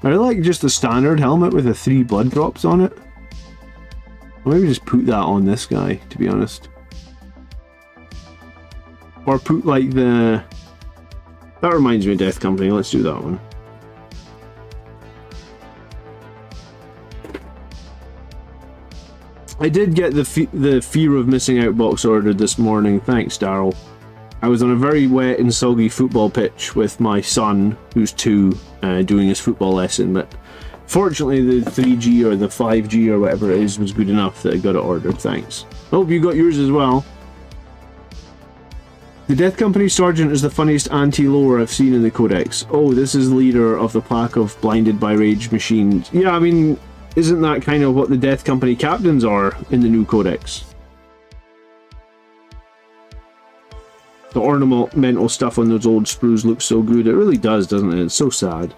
I like just the standard helmet with the 3 blood drops on it. I'll maybe just put that on this guy, to be honest. Or put like the... That reminds me of Death Company, let's do that one. I did get the Fear of Missing Out box ordered this morning, thanks Daryl. I was on a very wet and soggy football pitch with my son, who's 2, doing his football lesson, but fortunately the 3G or the 5G or whatever it is was good enough that I got it ordered, thanks. Hope you got yours as well. The Death Company Sergeant is the funniest anti-lore I've seen in the Codex. Oh, this is leader of the pack of blinded by rage machines. Yeah, I mean... Isn't that kind of what the Death Company captains are in the new Codex? The ornamental stuff on those old sprues looks so good. It really does, doesn't it? It's so sad.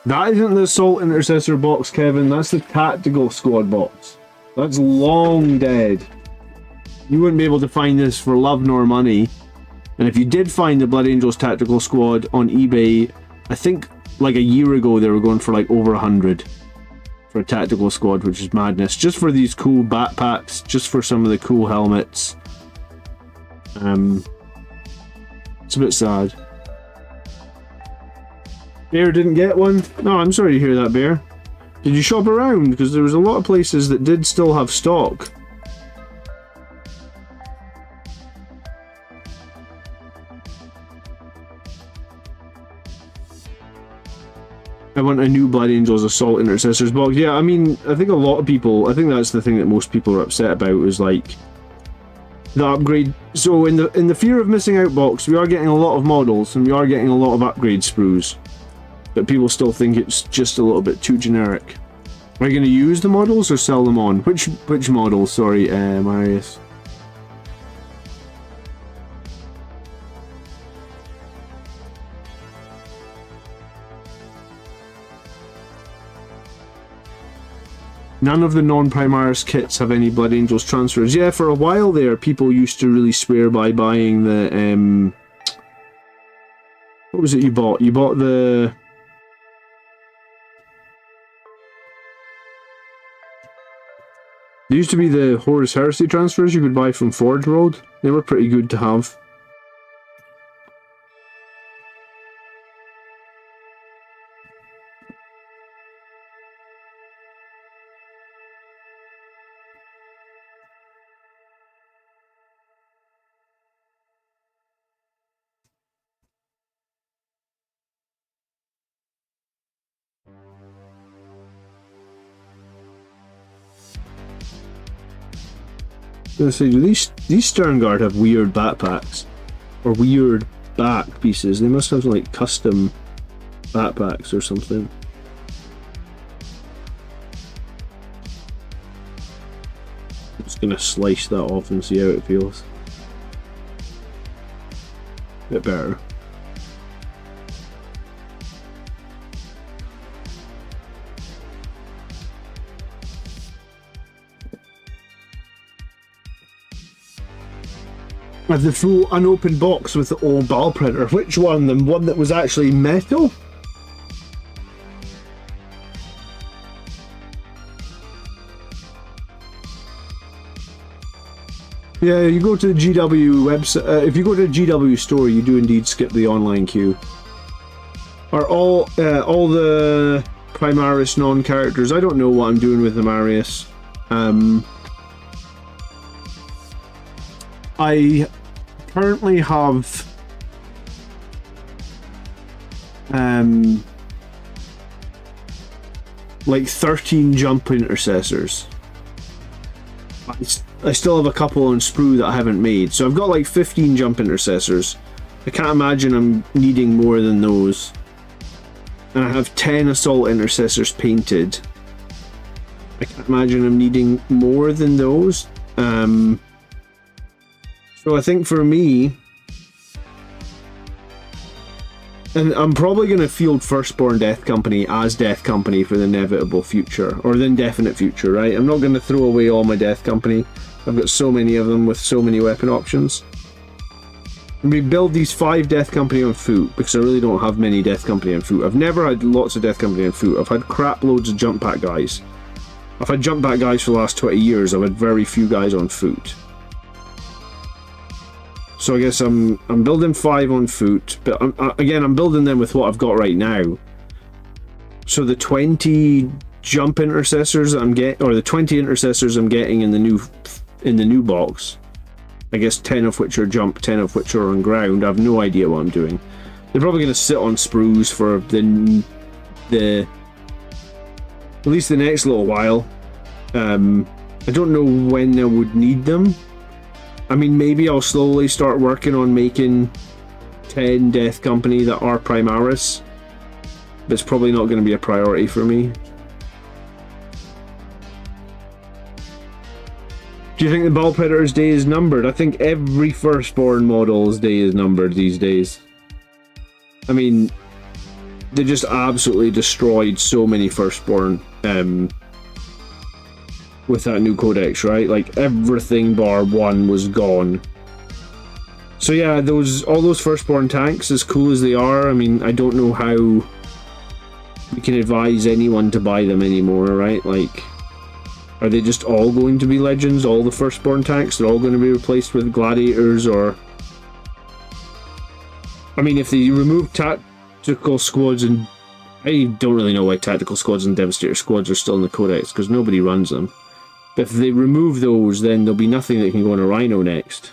That isn't the Assault Intercessor box, Kevin. That's the Tactical Squad box. That's long dead. You wouldn't be able to find this for love nor money. And if you did find the Blood Angels Tactical Squad on eBay, I think like a year ago they were going for like over 100 for a Tactical Squad, which is madness. Just for these cool backpacks, just for some of the cool helmets. It's a bit sad. Bear didn't get one? No, I'm sorry to hear that, Bear. Did you shop around? Because there was a lot of places that did still have stock. I want a new Blood Angels Assault Intercessors box. Yeah, I mean, I think a lot of people, I think that's the thing that most people are upset about, is like the upgrade. So in the Fear of Missing Out box, we are getting a lot of models and we are getting a lot of upgrade sprues, but people still think it's just a little bit too generic. Are you going to use the models or sell them on? Which models? Sorry, Marius. None of the non-Primaris kits have any Blood Angels transfers. Yeah, for a while there, people used to really swear by buying the, what was it you bought? You bought the... There used to be the Horus Heresy transfers you could buy from Forge World. They were pretty good to have. gonna say, do these Sternguard have weird backpacks? Or weird back pieces? They must have like custom backpacks or something. I'm just gonna slice that off and see how it feels. Bit better. I have the full unopened box with the old ball printer. Which one? The one that was actually metal? Yeah, you go to the GW website. If you go to the GW store, you do indeed skip the online queue. Are all the Primaris non-characters? I don't know what I'm doing with the Marius. I currently have like 13 jump intercessors. I still have a couple on sprue that I haven't made, so I've got like 15 jump intercessors. I can't imagine I'm needing more than those. And I have 10 assault intercessors painted. I can't imagine I'm needing more than those. So I think for me, and I'm probably going to field Firstborn Death Company as Death Company for the inevitable future, or the indefinite future, right? I'm not going to throw away all my Death Company. I've got so many of them with so many weapon options. And we build these 5 Death Company on foot, because I really don't have many Death Company on foot. I've never had lots of Death Company on foot. I've had crap loads of jump pack guys. I've had jump pack guys for the last 20 years. I've had very few guys on foot. So I guess I'm building 5 on foot, but again, I'm building them with what I've got right now. So the 20 jump intercessors I'm getting, or the 20 intercessors I'm getting in the new box, I guess 10 of which are jump, 10 of which are on ground. I have no idea what I'm doing. They're probably going to sit on sprues for the at least the next little while. I don't know when I would need them. I mean, maybe I'll slowly start working on making 10 Death Company that are Primaris, but it's probably not going to be a priority for me. Do you think the Ball Predator's day is numbered? I think every Firstborn model's day is numbered these days. I mean, they just absolutely destroyed so many Firstborn with that new codex, right? Like everything bar 1 was gone. So yeah, all those Firstborn tanks, as cool as they are, I mean, I don't know how we can advise anyone to buy them anymore, right? Like, are they just all going to be legends? All the Firstborn tanks? They're all going to be replaced with gladiators, or... I mean, if they remove tactical squads, and I don't really know why tactical squads and devastator squads are still in the codex, because nobody runs them. But if they remove those, then there'll be nothing that can go in a Rhino next.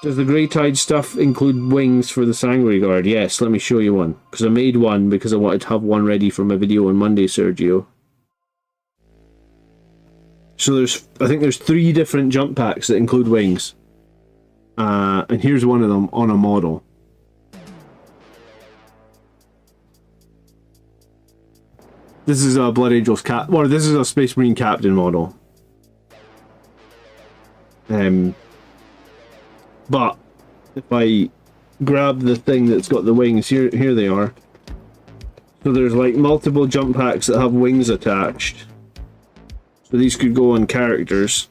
Does the Grey Tide stuff include wings for the Sanguinary Guard? Yes, let me show you one. Because I made one because I wanted to have one ready for my video on Monday, Sergio. So I think there's 3 different jump packs that include wings. And here's one of them on a model. This is a Blood Angels or this is a Space Marine Captain model. But if I grab the thing that's got the wings, here they are. So there's like multiple jump packs that have wings attached. So these could go on characters.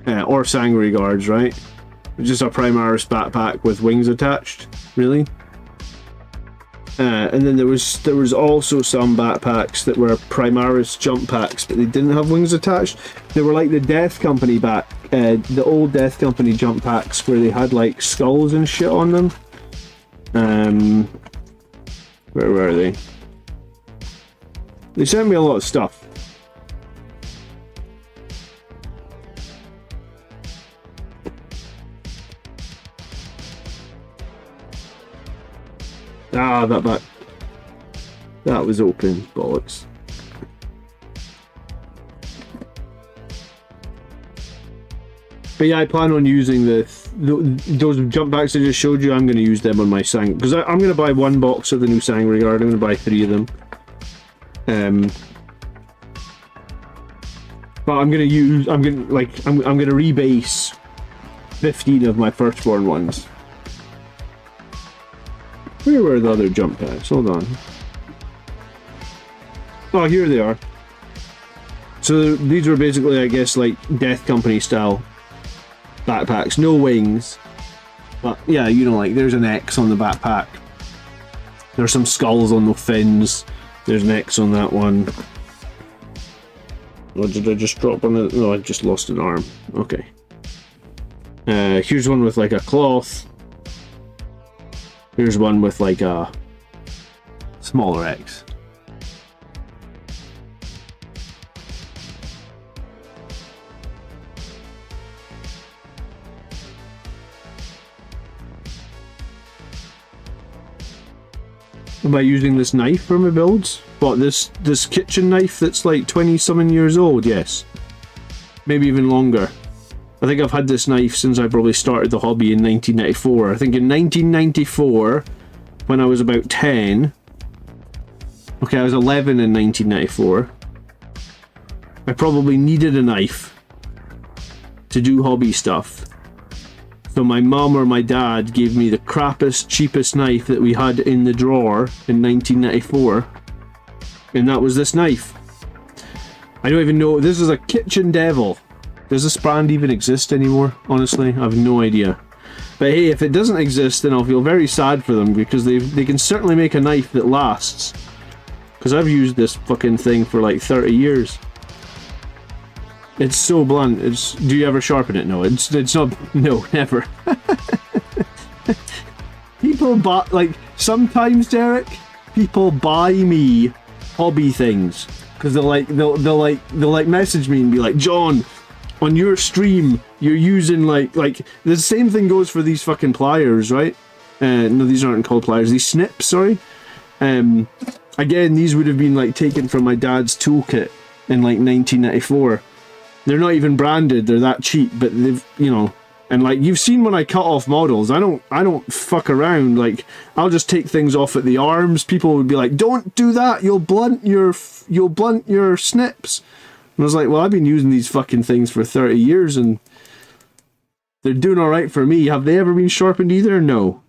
Or Sanguinary Guards, right? Just a Primaris backpack with wings attached, really. And then there was also some backpacks that were Primaris jump packs, but they didn't have wings attached. They were like the Death Company the old Death Company jump packs where they had like skulls and shit on them. Where were they? They sent me a lot of stuff. Ah, that was open, bollocks. But yeah, I plan on using those jump packs I just showed you. I'm going to use them on my Sang, because I'm going to buy 1 box of the new Sangre Guard. I'm going to buy 3 of them. But I'm going to rebase 15 of my Firstborn ones. Where were the other jump packs? Hold on. Oh, here they are. So these were basically, I guess, like Death Company style backpacks. No wings. But yeah, you know, like there's an X on the backpack. There's some skulls on the fins. There's an X on that one. Or did I just drop on it? No, I just lost an arm. Okay. Here's one with like a cloth. Here's one with like a smaller X. By using this knife for my builds? What, this kitchen knife that's like 20-something years old? Yes. Maybe even longer. I think I've had this knife since I probably started the hobby in 1994. I think in 1994, when I was about 10... Okay, I was 11 in 1994. I probably needed a knife to do hobby stuff. So my mum or my dad gave me the crappiest, cheapest knife that we had in the drawer in 1994. And that was this knife. I don't even know. This is a Kitchen Devil. Does this brand even exist anymore? Honestly, I have no idea. But hey, if it doesn't exist, then I'll feel very sad for them, because they can certainly make a knife that lasts. Because I've used this fucking thing for like 30 years. It's so blunt. Do you ever sharpen it? No, it's not. No, never. People buy, like, sometimes, Derek, people buy me hobby things because they'll message me and be like, John, on your stream you're using like the same thing goes for these fucking pliers, right? No, these aren't called pliers. These snips, sorry. Again, these would have been like taken from my dad's toolkit in like 1994. They're not even branded, they're that cheap, but they've, you know, and like you've seen when I cut off models, I don't fuck around. Like, I'll just take things off at the arms. People would be like, don't do that, you'll blunt your snips. And I was like, well, I've been using these fucking things for 30 years and they're doing alright for me. Have they ever been sharpened either? No.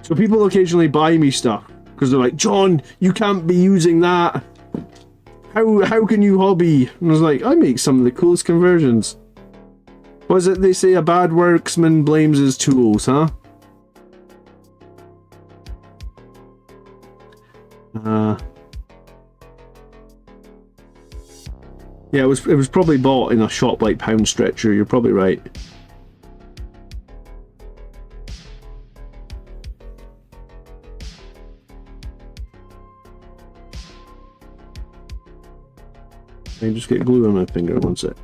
So people occasionally buy me stuff because they're like, John, you can't be using that. How can you hobby? And I was like, I make some of the coolest conversions. What is it they say? A bad worksman blames his tools, huh? Yeah, it was probably bought in a shop like Pound Stretcher. You're probably right. I just get glue on my finger. One sec.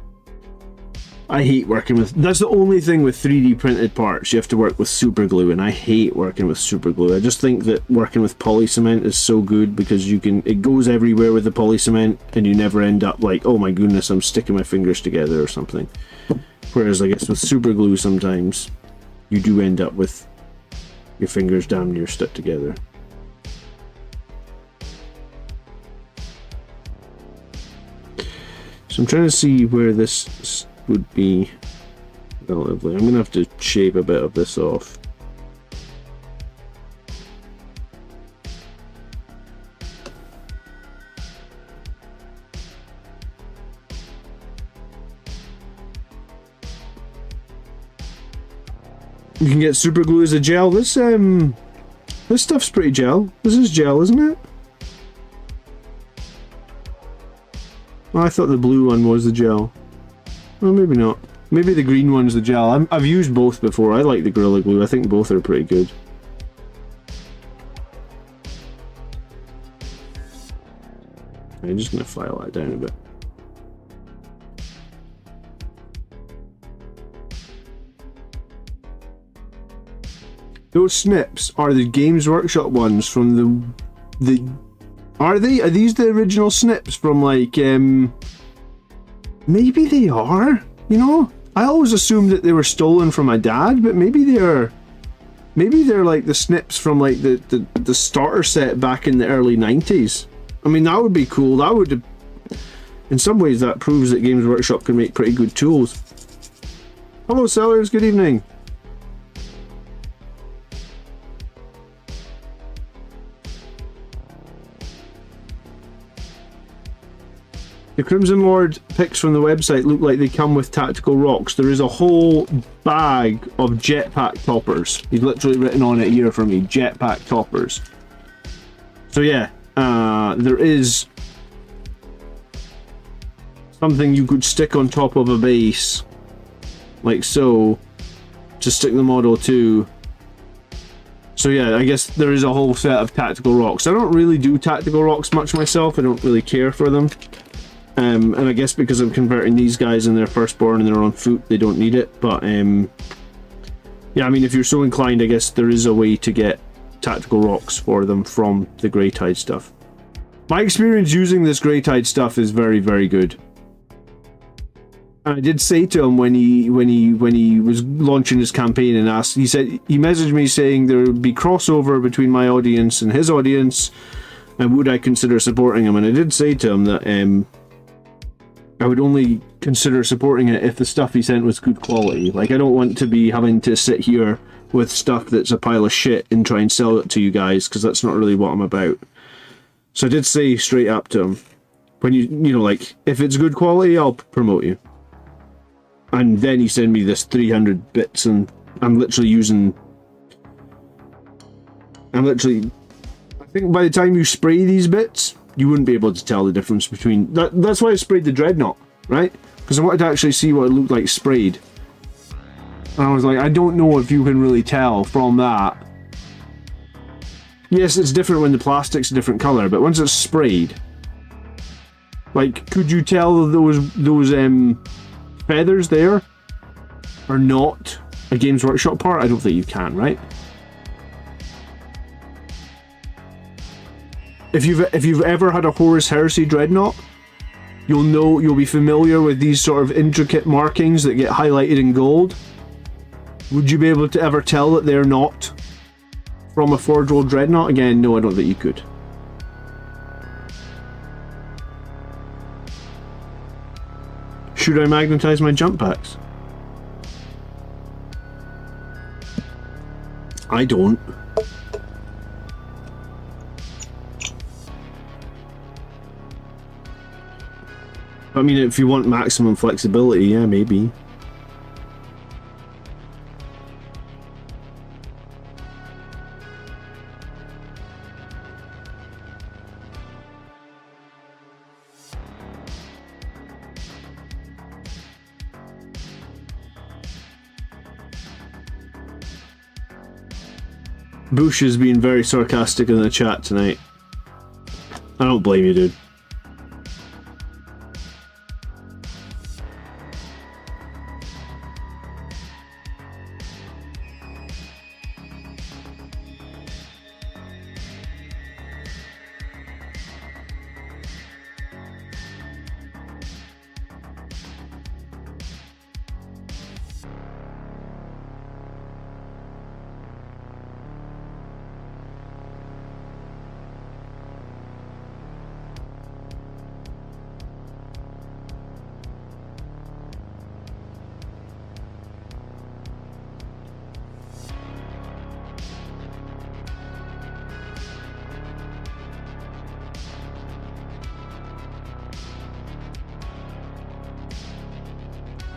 I hate working with... That's the only thing with 3D printed parts. You have to work with super glue, and I hate working with super glue. I just think that working with poly cement is so good because you can... It goes everywhere with the poly cement, and you never end up like, oh my goodness, I'm sticking my fingers together or something. Whereas I guess with super glue sometimes you do end up with your fingers damn near stuck together. So I'm trying to see where this would be relatively. I'm going to have to shave a bit of this off. You can get super glue as a gel. This stuff's pretty gel. This is gel, isn't it? Oh, I thought the blue one was the gel. Well, maybe not. Maybe the green one's the gel. I've used both before. I like the Gorilla Glue. I think both are pretty good. I'm just going to file that down a bit. Those snips are the Games Workshop ones from the... Are they? Are these the original snips from like, maybe they are, you know? I always assumed that they were stolen from my dad, but maybe they're like the snips from like the starter set back in the early 90s. I mean, that would be cool. That would, in some ways, that proves that Games Workshop can make pretty good tools. Hello, sellers. Good evening. The Crimson Lord picks from the website look like they come with tactical rocks. There is a whole bag of jetpack toppers. He's literally written on it here for me, jetpack toppers. So yeah, there is something you could stick on top of a base, like so, to stick the model to. So yeah, I guess there is a whole set of tactical rocks. I don't really do tactical rocks much myself. I don't really care for them. And I guess because I'm converting these guys in their Firstborn and they're on foot, they don't need it. But yeah, I mean, if you're so inclined, I guess there is a way to get tactical rocks for them from the Grey Tide stuff. My experience using this Grey Tide stuff is very, very good. And I did say to him when he was launching his campaign and asked, he messaged me saying there would be crossover between my audience and his audience, and would I consider supporting him? And I did say to him that I would only consider supporting it if the stuff he sent was good quality. Like, I don't want to be having to sit here with stuff that's a pile of shit and try and sell it to you guys, because that's not really what I'm about. So I did say straight up to him, when you know, like, if it's good quality, I'll promote you. And then he sent me this 300 bits, and I'm literally, I think by the time you spray these bits, you wouldn't be able to tell the difference between... That's why I sprayed the Dreadnought, right? Because I wanted to actually see what it looked like sprayed. And I was like, I don't know if you can really tell from that. Yes, it's different when the plastic's a different colour, but once it's sprayed... Like, could you tell those feathers there are not a Games Workshop part? I don't think you can, right? If you've ever had a Horus Heresy Dreadnought, you'll be familiar with these sort of intricate markings that get highlighted in gold. Would you be able to ever tell that they're not from a Forge World Dreadnought? Again, no, I don't think you could. Should I magnetize my jump packs? I don't. I mean, if you want maximum flexibility, yeah, maybe. Bush has been very sarcastic in the chat tonight. I don't blame you, dude.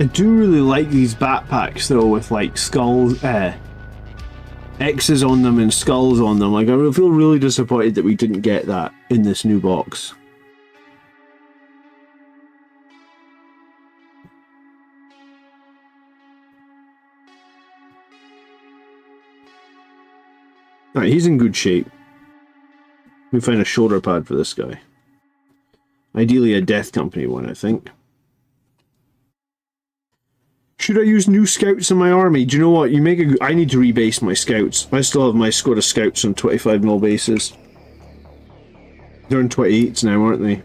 I do really like these backpacks though, with like skulls, X's on them and skulls on them. Like, I feel really disappointed that we didn't get that in this new box. Alright, he's in good shape. We find a shoulder pad for this guy. Ideally a Death Company one, I think. Should I use new scouts in my army? Do you know what? I need to rebase my scouts. I still have my squad of scouts on 25mm bases. They're on 28s now, aren't they?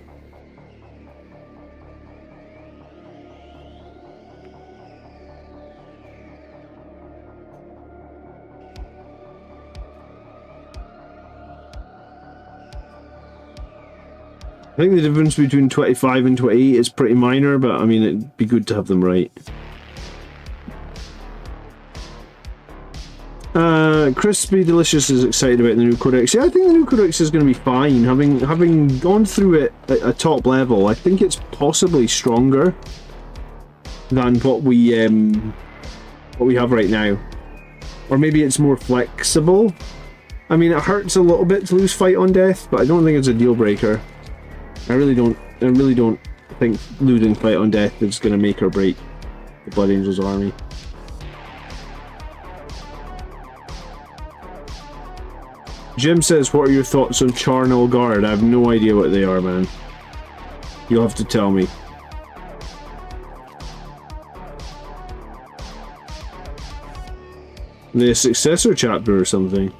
I think the difference between 25 and 28 is pretty minor, but I mean, it'd be good to have them right. Crispy Delicious is excited about the new codex. Yeah, I think the new codex is going to be fine. Having gone through it at a top level, I think it's possibly stronger than what we have right now. Or maybe it's more flexible. I mean, it hurts a little bit to lose Fight on Death, but I don't think it's a deal breaker. I really don't think losing Fight on Death is going to make or break the Blood Angels army. Jim says, what are your thoughts on Charnel Guard? I have no idea what they are, man. You'll have to tell me. The successor chapter or something.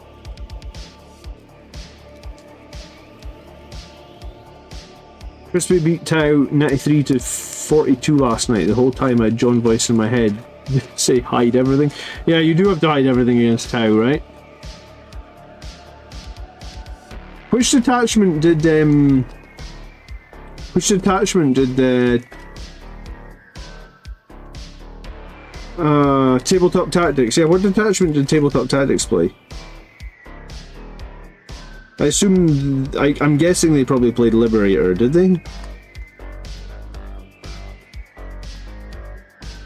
Crispy beat Tau 93 to 42 last night. The whole time I had John voice in my head say hide everything. Yeah, you do have to hide everything against Tau, right? Which detachment did the Tabletop Tactics? Yeah, what detachment did Tabletop Tactics play? I assume, I'm guessing they probably played Liberator, did they?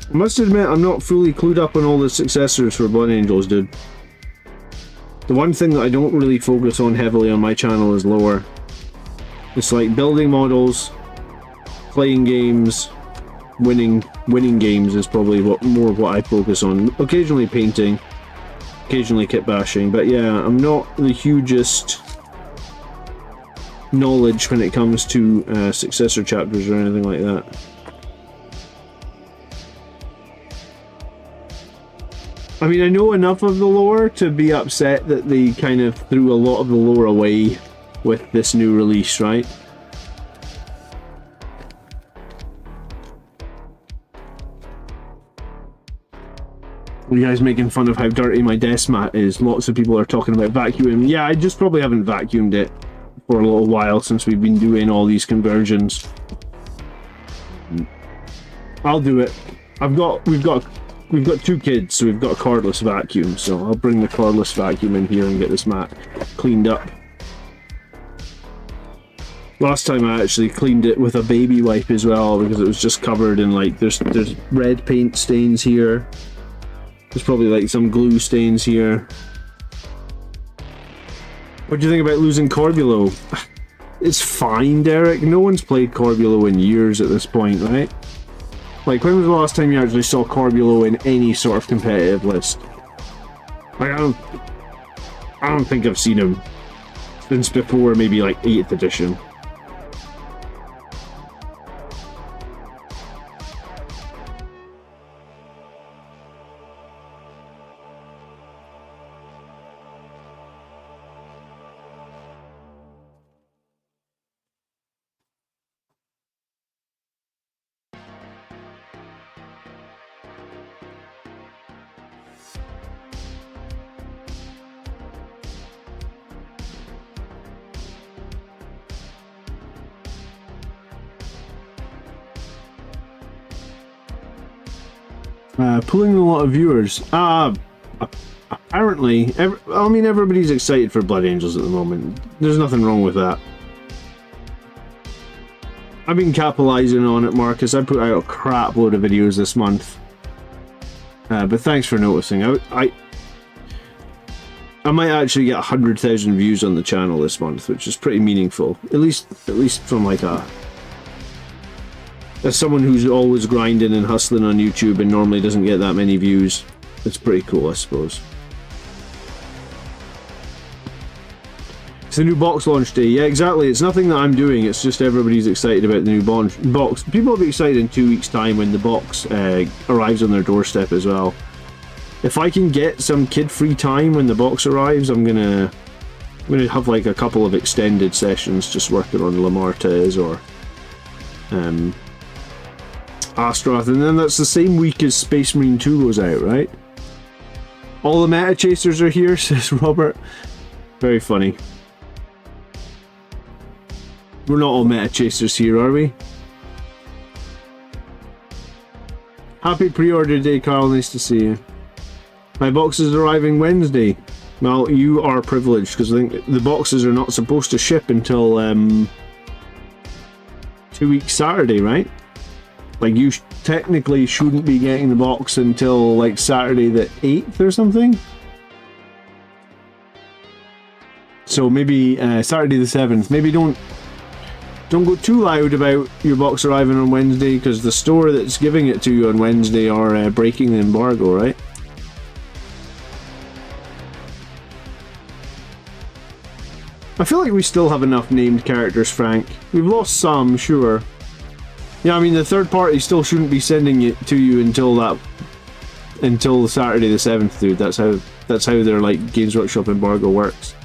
I must admit, I'm not fully clued up on all the successors for Blood Angels, dude. The one thing that I don't really focus on heavily on my channel is lore. It's like building models, playing games, winning games is probably more of what I focus on. Occasionally painting, occasionally kitbashing, but yeah, I'm not the hugest knowledge when it comes to successor chapters or anything like that. I mean, I know enough of the lore to be upset that they kind of threw a lot of the lore away with this new release, right? You guys making fun of how dirty my desk mat is. Lots of people are talking about vacuuming. Yeah, I just probably haven't vacuumed it for a little while since we've been doing all these conversions. I'll do it. We've got two kids, so we've got a cordless vacuum, so I'll bring the cordless vacuum in here and get this mat cleaned up. Last time I actually cleaned it with a baby wipe as well, because it was just covered in like, there's red paint stains here. There's probably like some glue stains here. What do you think about losing Corbulo? It's fine, Derek. No one's played Corbulo in years at this point, right? Like, when was the last time you actually saw Corbulo in any sort of competitive list? Like, I don't think I've seen him since before maybe like 8th edition. Pulling a lot of viewers. Apparently, I mean, everybody's excited for Blood Angels at the moment. There's nothing wrong with that. I've been capitalizing on it, Marcus. I put out a crap load of videos this month. But thanks for noticing. I might actually get 100,000 views on the channel this month, which is pretty meaningful. At least from like as someone who's always grinding and hustling on YouTube and normally doesn't get that many views, it's pretty cool, I suppose. It's the new box launch day. Yeah, exactly. It's nothing that I'm doing. It's just everybody's excited about the new box. People will be excited in 2 weeks' time when the box arrives on their doorstep as well. If I can get some kid-free time when the box arrives, I'm gonna have like a couple of extended sessions just working on Lamartez or Astroth, and then that's the same week as Space Marine 2 goes out, right? All the meta chasers are here, says Robert. Very funny. We're not all meta chasers here, are we? Happy pre-order day, Carl. Nice to see you. My box is arriving Wednesday. Well, you are privileged because I think the boxes are not supposed to ship until 2 weeks Saturday, right? Like you technically shouldn't be getting the box until like Saturday the 8th or something. So maybe Saturday the 7th. Maybe don't go too loud about your box arriving on Wednesday because the store that's giving it to you on Wednesday are breaking the embargo, right? I feel like we still have enough named characters, Frank. We've lost some, sure. Yeah, I mean the third party still shouldn't be sending it to you until Saturday the 7th, dude. That's how their like Games Workshop embargo works.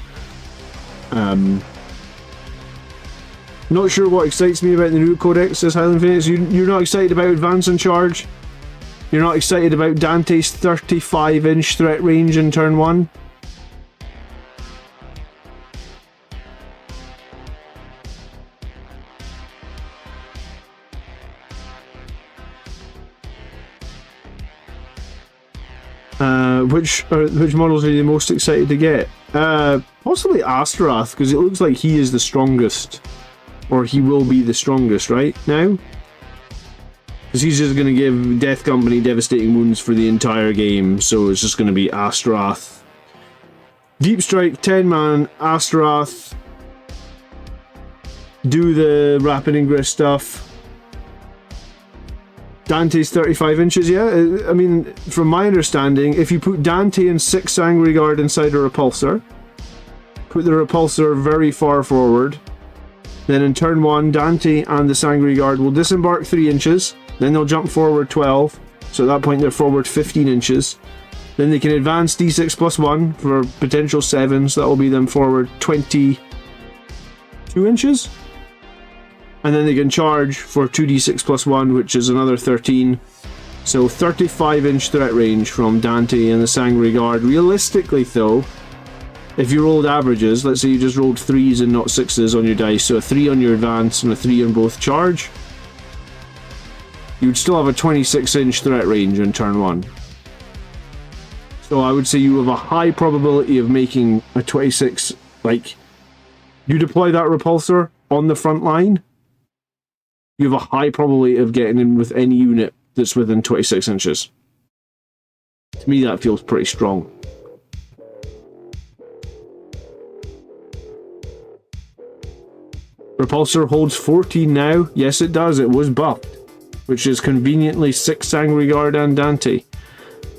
Not sure what excites me about the new codex, says Highland Phoenix. You're not excited about Advance and Charge? You're not excited about Dante's 35-inch threat range in turn 1? Which models are you the most excited to get? Possibly Astaroth, because it looks like he is the strongest. Or he will be the strongest, right? Now? Because he's just going to give Death Company devastating wounds for the entire game, so it's just going to be Astaroth. Deep Strike, 10-man, Astaroth. Do the Rapid Ingress stuff. Dante's 35 inches, yeah? I mean, from my understanding, if you put Dante and 6 Angry Guard inside a Repulsor, put the Repulsor very far forward, then in turn 1, Dante and the Sangry Guard will disembark 3 inches, then they'll jump forward 12, so at that point they're forward 15 inches. Then they can advance d6 plus 1 for potential 7s, that will be them forward 22 inches. And then they can charge for 2d6 plus 1, which is another 13. So 35-inch threat range from Dante and the Sangry Guard. Realistically, though, if you rolled averages, let's say you just rolled 3s and not 6s on your dice, so a 3 on your advance and a 3 on both charge, you'd still have a 26-inch threat range in turn 1. So I would say you have a high probability of making a 26, like, you deploy that Repulsor on the front line, you have a high probability of getting in with any unit that's within 26 inches. To me, that feels pretty strong. Repulsor holds 14 now. Yes, it does. It was buffed, which is conveniently 6 Angry Guard and Dante.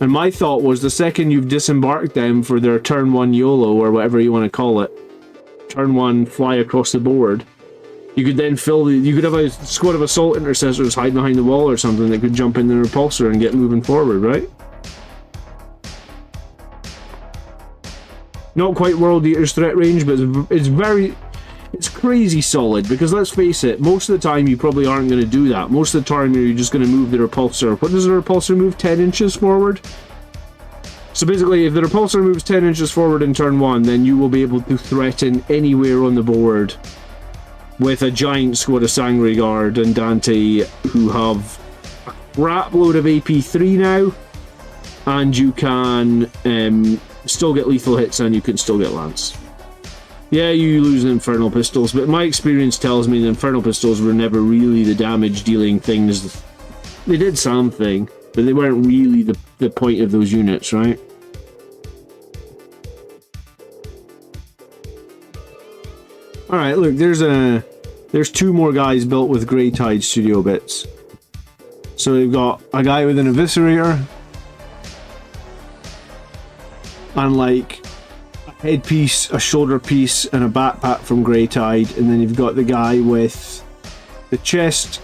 And my thought was the second you've disembarked them for their turn 1 YOLO, or whatever you want to call it, turn 1 fly across the board, you could then you could have a squad of assault intercessors hide behind the wall or something that could jump in the Repulsor and get moving forward, right? Not quite World Eater's threat range, but it's crazy solid, because let's face it, most of the time you probably aren't going to do that. Most of the time you're just going to move the Repulsor. What does the Repulsor move? 10 inches forward? So basically, if the Repulsor moves 10 inches forward in turn 1, then you will be able to threaten anywhere on the board with a giant squad of Sangry Guard and Dante, who have a crap load of AP3 now, and you can still get lethal hits and you can still get Lance. Yeah, you lose the Infernal Pistols, but my experience tells me the Infernal Pistols were never really the damage-dealing things. They did something, but they weren't really the point of those units, right? Alright, look, there's 2 more guys built with Grey Tide Studio bits. So we've got a guy with an Eviscerator, and like a headpiece, a shoulder piece, and a backpack from Grey Tide, and then you've got the guy with the chest,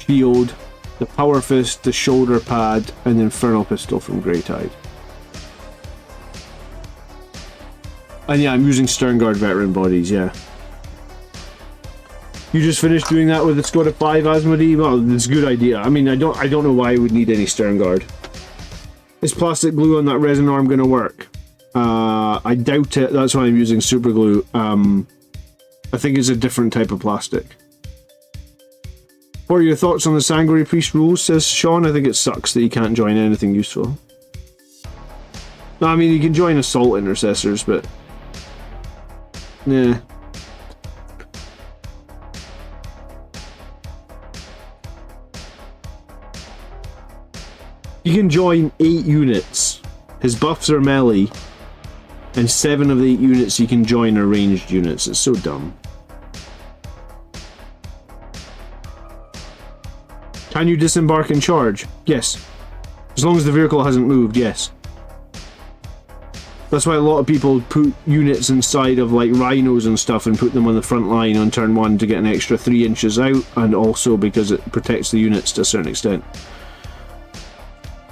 shield, the power fist, the shoulder pad, and the Infernal Pistol from Grey Tide. And yeah, I'm using Sternguard veteran bodies, yeah. You just finished doing that with the squad of 5 Asmodee? Well, it's a good idea. I mean, I don't know why I would need any Sternguard. Is plastic glue on that resin arm going to work? I doubt it. That's why I'm using super glue. I think it's a different type of plastic. What are your thoughts on the Sanguinary Priest rules, says Sean? I think it sucks that you can't join anything useful. No, I mean, you can join Assault Intercessors, but... yeah. You can join 8 units. His buffs are melee. And 7 of the 8 units you can join are ranged units. It's so dumb. Can you disembark and charge? Yes. As long as the vehicle hasn't moved, yes. That's why a lot of people put units inside of like rhinos and stuff and put them on the front line on turn 1 to get an extra 3 inches out, and also because it protects the units to a certain extent.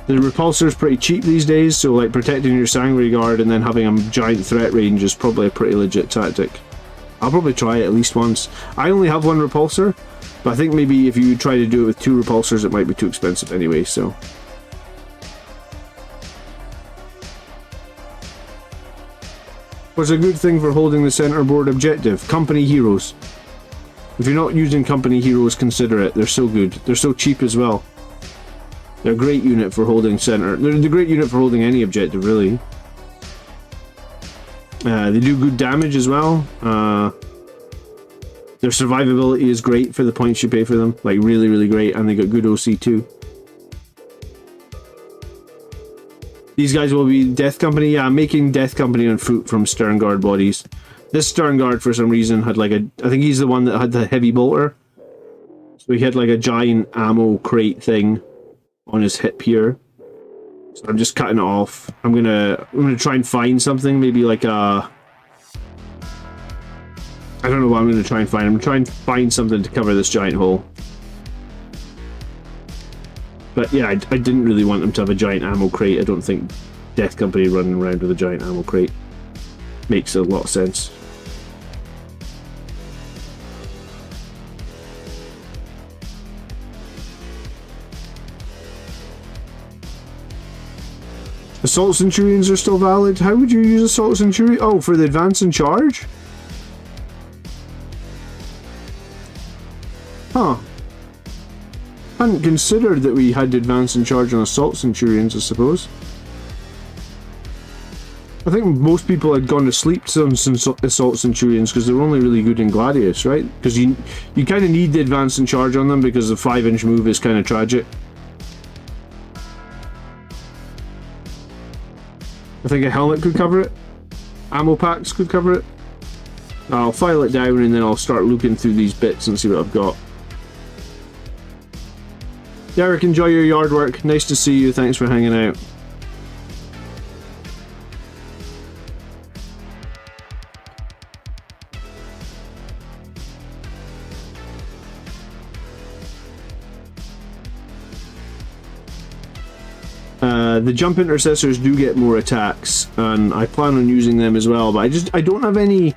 The Repulsor is pretty cheap these days, so like protecting your Sanguinary Guard and then having a giant threat range is probably a pretty legit tactic. I'll probably try it at least once. I only have 1 Repulsor, but I think maybe if you try to do it with 2 Repulsors it might be too expensive anyway, so... What's a good thing for holding the center board objective? Company heroes. If you're not using company heroes, consider it. They're so good. They're so cheap as well. They're a great unit for holding center. They're a great unit for holding any objective, really. They do good damage as well. Their survivability is great for the points you pay for them. Like, really, really great. And they got good OC too. These guys will be Death Company. Yeah, I'm making Death Company on foot from Stern Guard bodies. This Stern Guard, for some reason, had like a... I think he's the one that had the heavy bolter. So he had like a giant ammo crate thing on his hip here. So I'm just cutting it off. I'm gonna try and find something, maybe like a... I don't know what I'm gonna try and find. I'm gonna try and find something to cover this giant hole. But yeah, I didn't really want them to have a giant ammo crate. I don't think Death Company running around with a giant ammo crate makes a lot of sense. Assault Centurions are still valid. How would you use Assault Centurion? Oh, for the advance and charge? Huh. Hadn't considered that we had advance and charge on Assault Centurions, I suppose. I think most people had gone to sleep on some Assault Centurions because they're only really good in Gladius, right? Because you kind of need the advance and charge on them because the 5-inch move is kind of tragic. I think a helmet could cover it. Ammo packs could cover it. I'll file it down and then I'll start looking through these bits and see what I've got. Derek, enjoy your yard work. Nice to see you. Thanks for hanging out. The jump intercessors do get more attacks, and I plan on using them as well. But I don't have any.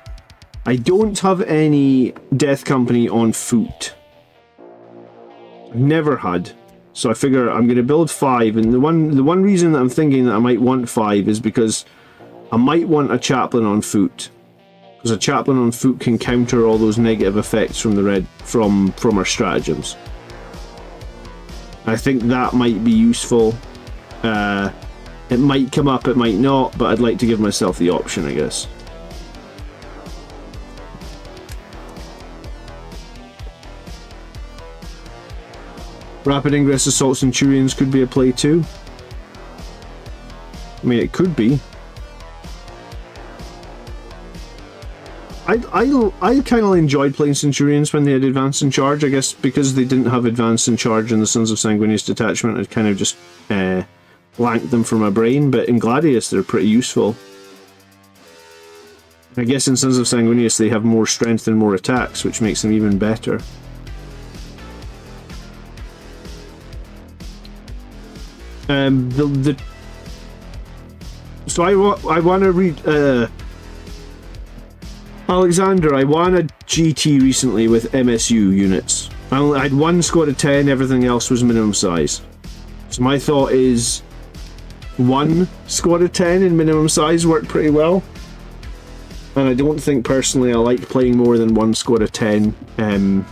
I don't have any Death Company on foot. I've never had. So I figure I'm going to build 5, and the one reason that I'm thinking that I might want 5 is because I might want a Chaplain on foot, because a Chaplain on foot can counter all those negative effects from the from our stratagems. I think that might be useful. It might come up, it might not, but I'd like to give myself the option, I guess. Rapid Ingress Assault Centurions could be a play too. I mean, it could be. I kind of enjoyed playing Centurions when they had Advance and Charge. I guess because they didn't have Advance and Charge in the Sons of Sanguinius Detachment, I'd kind of just blanked them from my brain, but in Gladius they're pretty useful. I guess in Sons of Sanguinius they have more strength and more attacks, which makes them even better. So I want to read Alexander. I won a GT recently with MSU units. I had 1 squad of 10, everything else was minimum size. So my thought is 1 squad of 10 in minimum size worked pretty well. And I don't think personally I like playing more than one squad of 10. I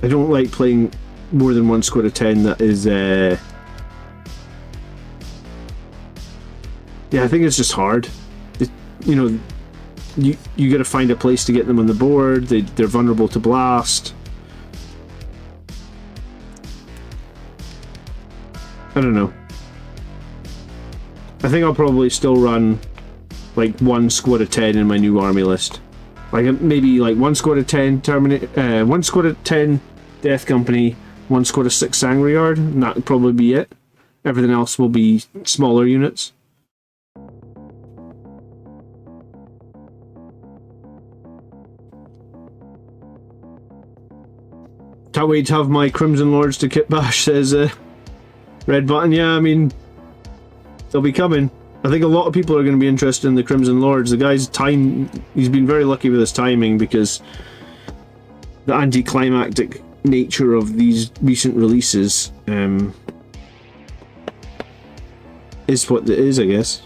don't like playing more than one squad of 10 that is... yeah, I think it's just hard. You know, you got to find a place to get them on the board. They're vulnerable to blast. I don't know. I think I'll probably still run like one squad of 10 in my new army list. Like maybe like one squad of 10 one squad of 10 Death Company, one squad of 6 Sangreard, and that would probably be it. Everything else will be smaller units. Can't wait to have my Crimson Lords to kitbash, says Red Button. Yeah, I mean, they'll be coming. I think a lot of people are going to be interested in the Crimson Lords. The guy's he's been very lucky with his timing because the anticlimactic nature of these recent releases is what it is, I guess.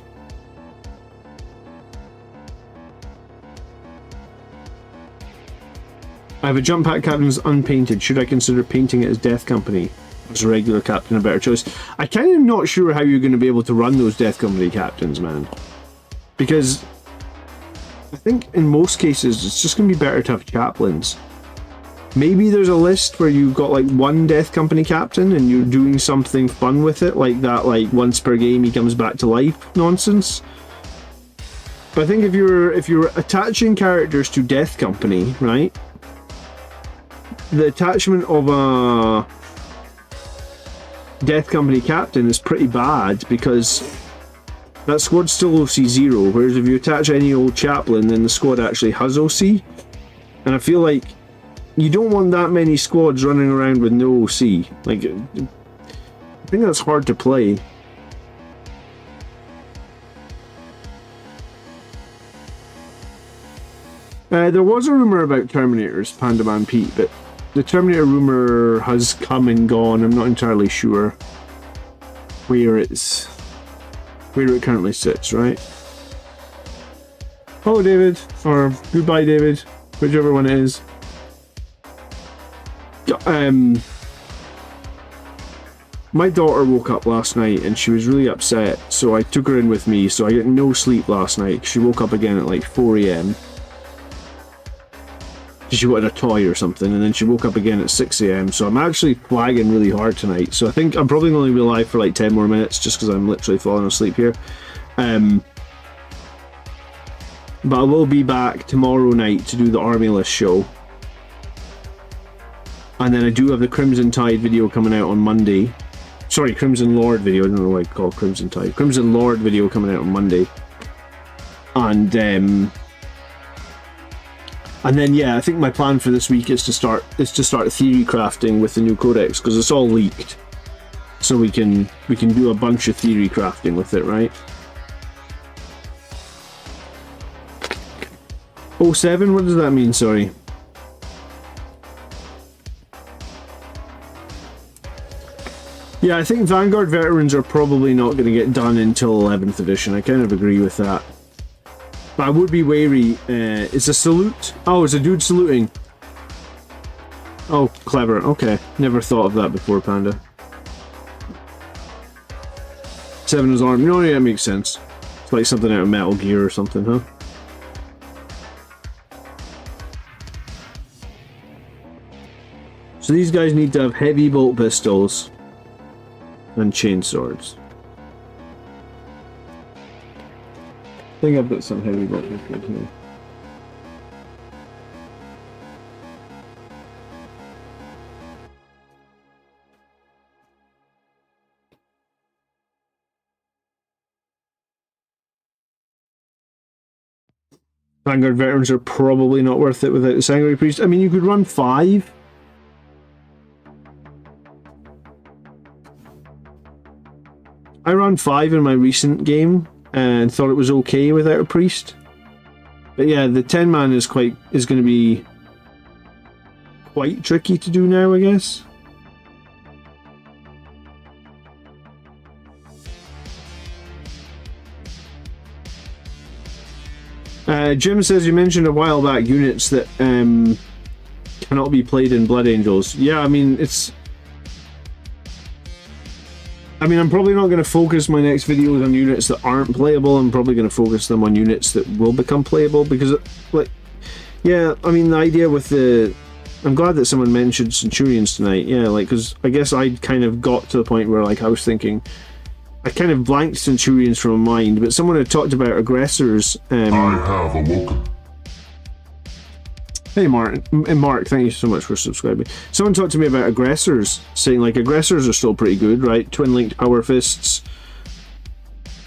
I have a jump pack captain that's unpainted. Should I consider painting it as Death Company? As a regular captain, a better choice. I kind of not sure how you're going to be able to run those Death Company captains, man. Because I think in most cases it's just going to be better to have Chaplains. Maybe there's a list where you've got like one Death Company captain and you're doing something fun with it, like that, like once per game he comes back to life nonsense. But I think if you're attaching characters to Death Company, right? The attachment of a Death Company captain is pretty bad because that squad's still OC 0, whereas if you attach any old chaplain then the squad actually has OC. And I feel like you don't want that many squads running around with no OC. Like, I think that's hard to play. There was a rumour about Terminators, Pandaman Pete, but the Terminator rumour has come and gone. I'm not entirely sure where it currently sits, right? Hello, David, or goodbye, David, whichever one it is. My daughter woke up last night and she was really upset, so I took her in with me, so I got no sleep last night. She woke up again at like 4 AM. She wanted a toy or something, and then she woke up again at 6 AM, so I'm actually flagging really hard tonight. So I think I'm probably going to be live for like 10 more minutes, just because I'm literally falling asleep here. But I will be back tomorrow night to do the Army List show. And then I do have the Crimson Tide video coming out on Monday. Sorry, Crimson Lord video, I don't know why I call it Crimson Tide. Crimson Lord video coming out on Monday. And then yeah, I think my plan for this week is to start theory crafting with the new codex, because it's all leaked. So we can do a bunch of theory crafting with it, right? 07, what does that mean, sorry? Yeah, I think Vanguard Veterans are probably not going to get done until 11th edition. I kind of agree with that. But I would be wary. It's a salute. Oh, it's a dude saluting. Oh, clever. Okay. Never thought of that before, Panda. 7 is armed. No, yeah, that makes sense. It's like something out of Metal Gear or something, huh? So these guys need to have heavy bolt pistols and chain swords. I think I've got some heavy bolt pistols here. Vanguard Veterans are probably not worth it without the Sanguinary Priest. I mean, you could run 5. I ran 5 in my recent game and thought it was okay without a priest. But yeah, the 10 man is going to be quite tricky to do now, I guess. Jim says you mentioned a while back units that cannot be played in Blood Angels. Yeah, I mean, I'm probably not going to focus my next videos on units that aren't playable. I'm probably going to focus them on units that will become playable, because, like, yeah, I mean, the idea with the... I'm glad that someone mentioned Centurions tonight, yeah, like, because I guess I kind of got to the point where, like, I was thinking... I kind of blanked Centurions from my mind, but someone had talked about aggressors. I have awoken. Hey Mark, thank you so much for subscribing. Someone talked to me about aggressors, saying like aggressors are still pretty good, right? Twin-linked power fists.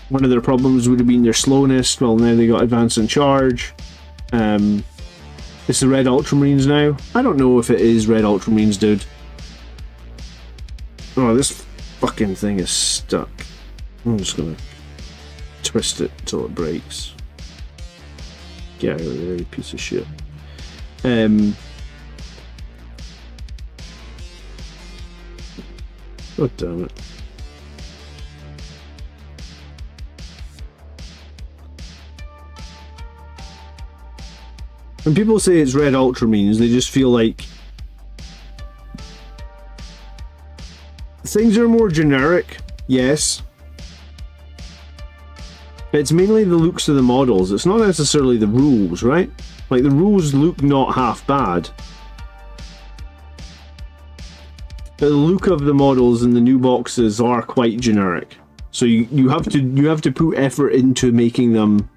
One of their problems would have been their slowness. Well, now they got advance and charge. It's the Red Ultramarines now. I don't know if it is Red Ultramarines, dude. Oh, this fucking thing is stuck. I'm just gonna twist it until it breaks. Get out of there, you piece of shit. God damn it. When people say it's Red Ultramarines, they just feel like things are more generic, yes. It's mainly the looks of the models, it's not necessarily the rules, right? Like, the rules look not half bad. But the look of the models in the new boxes are quite generic. So you have to put effort into making them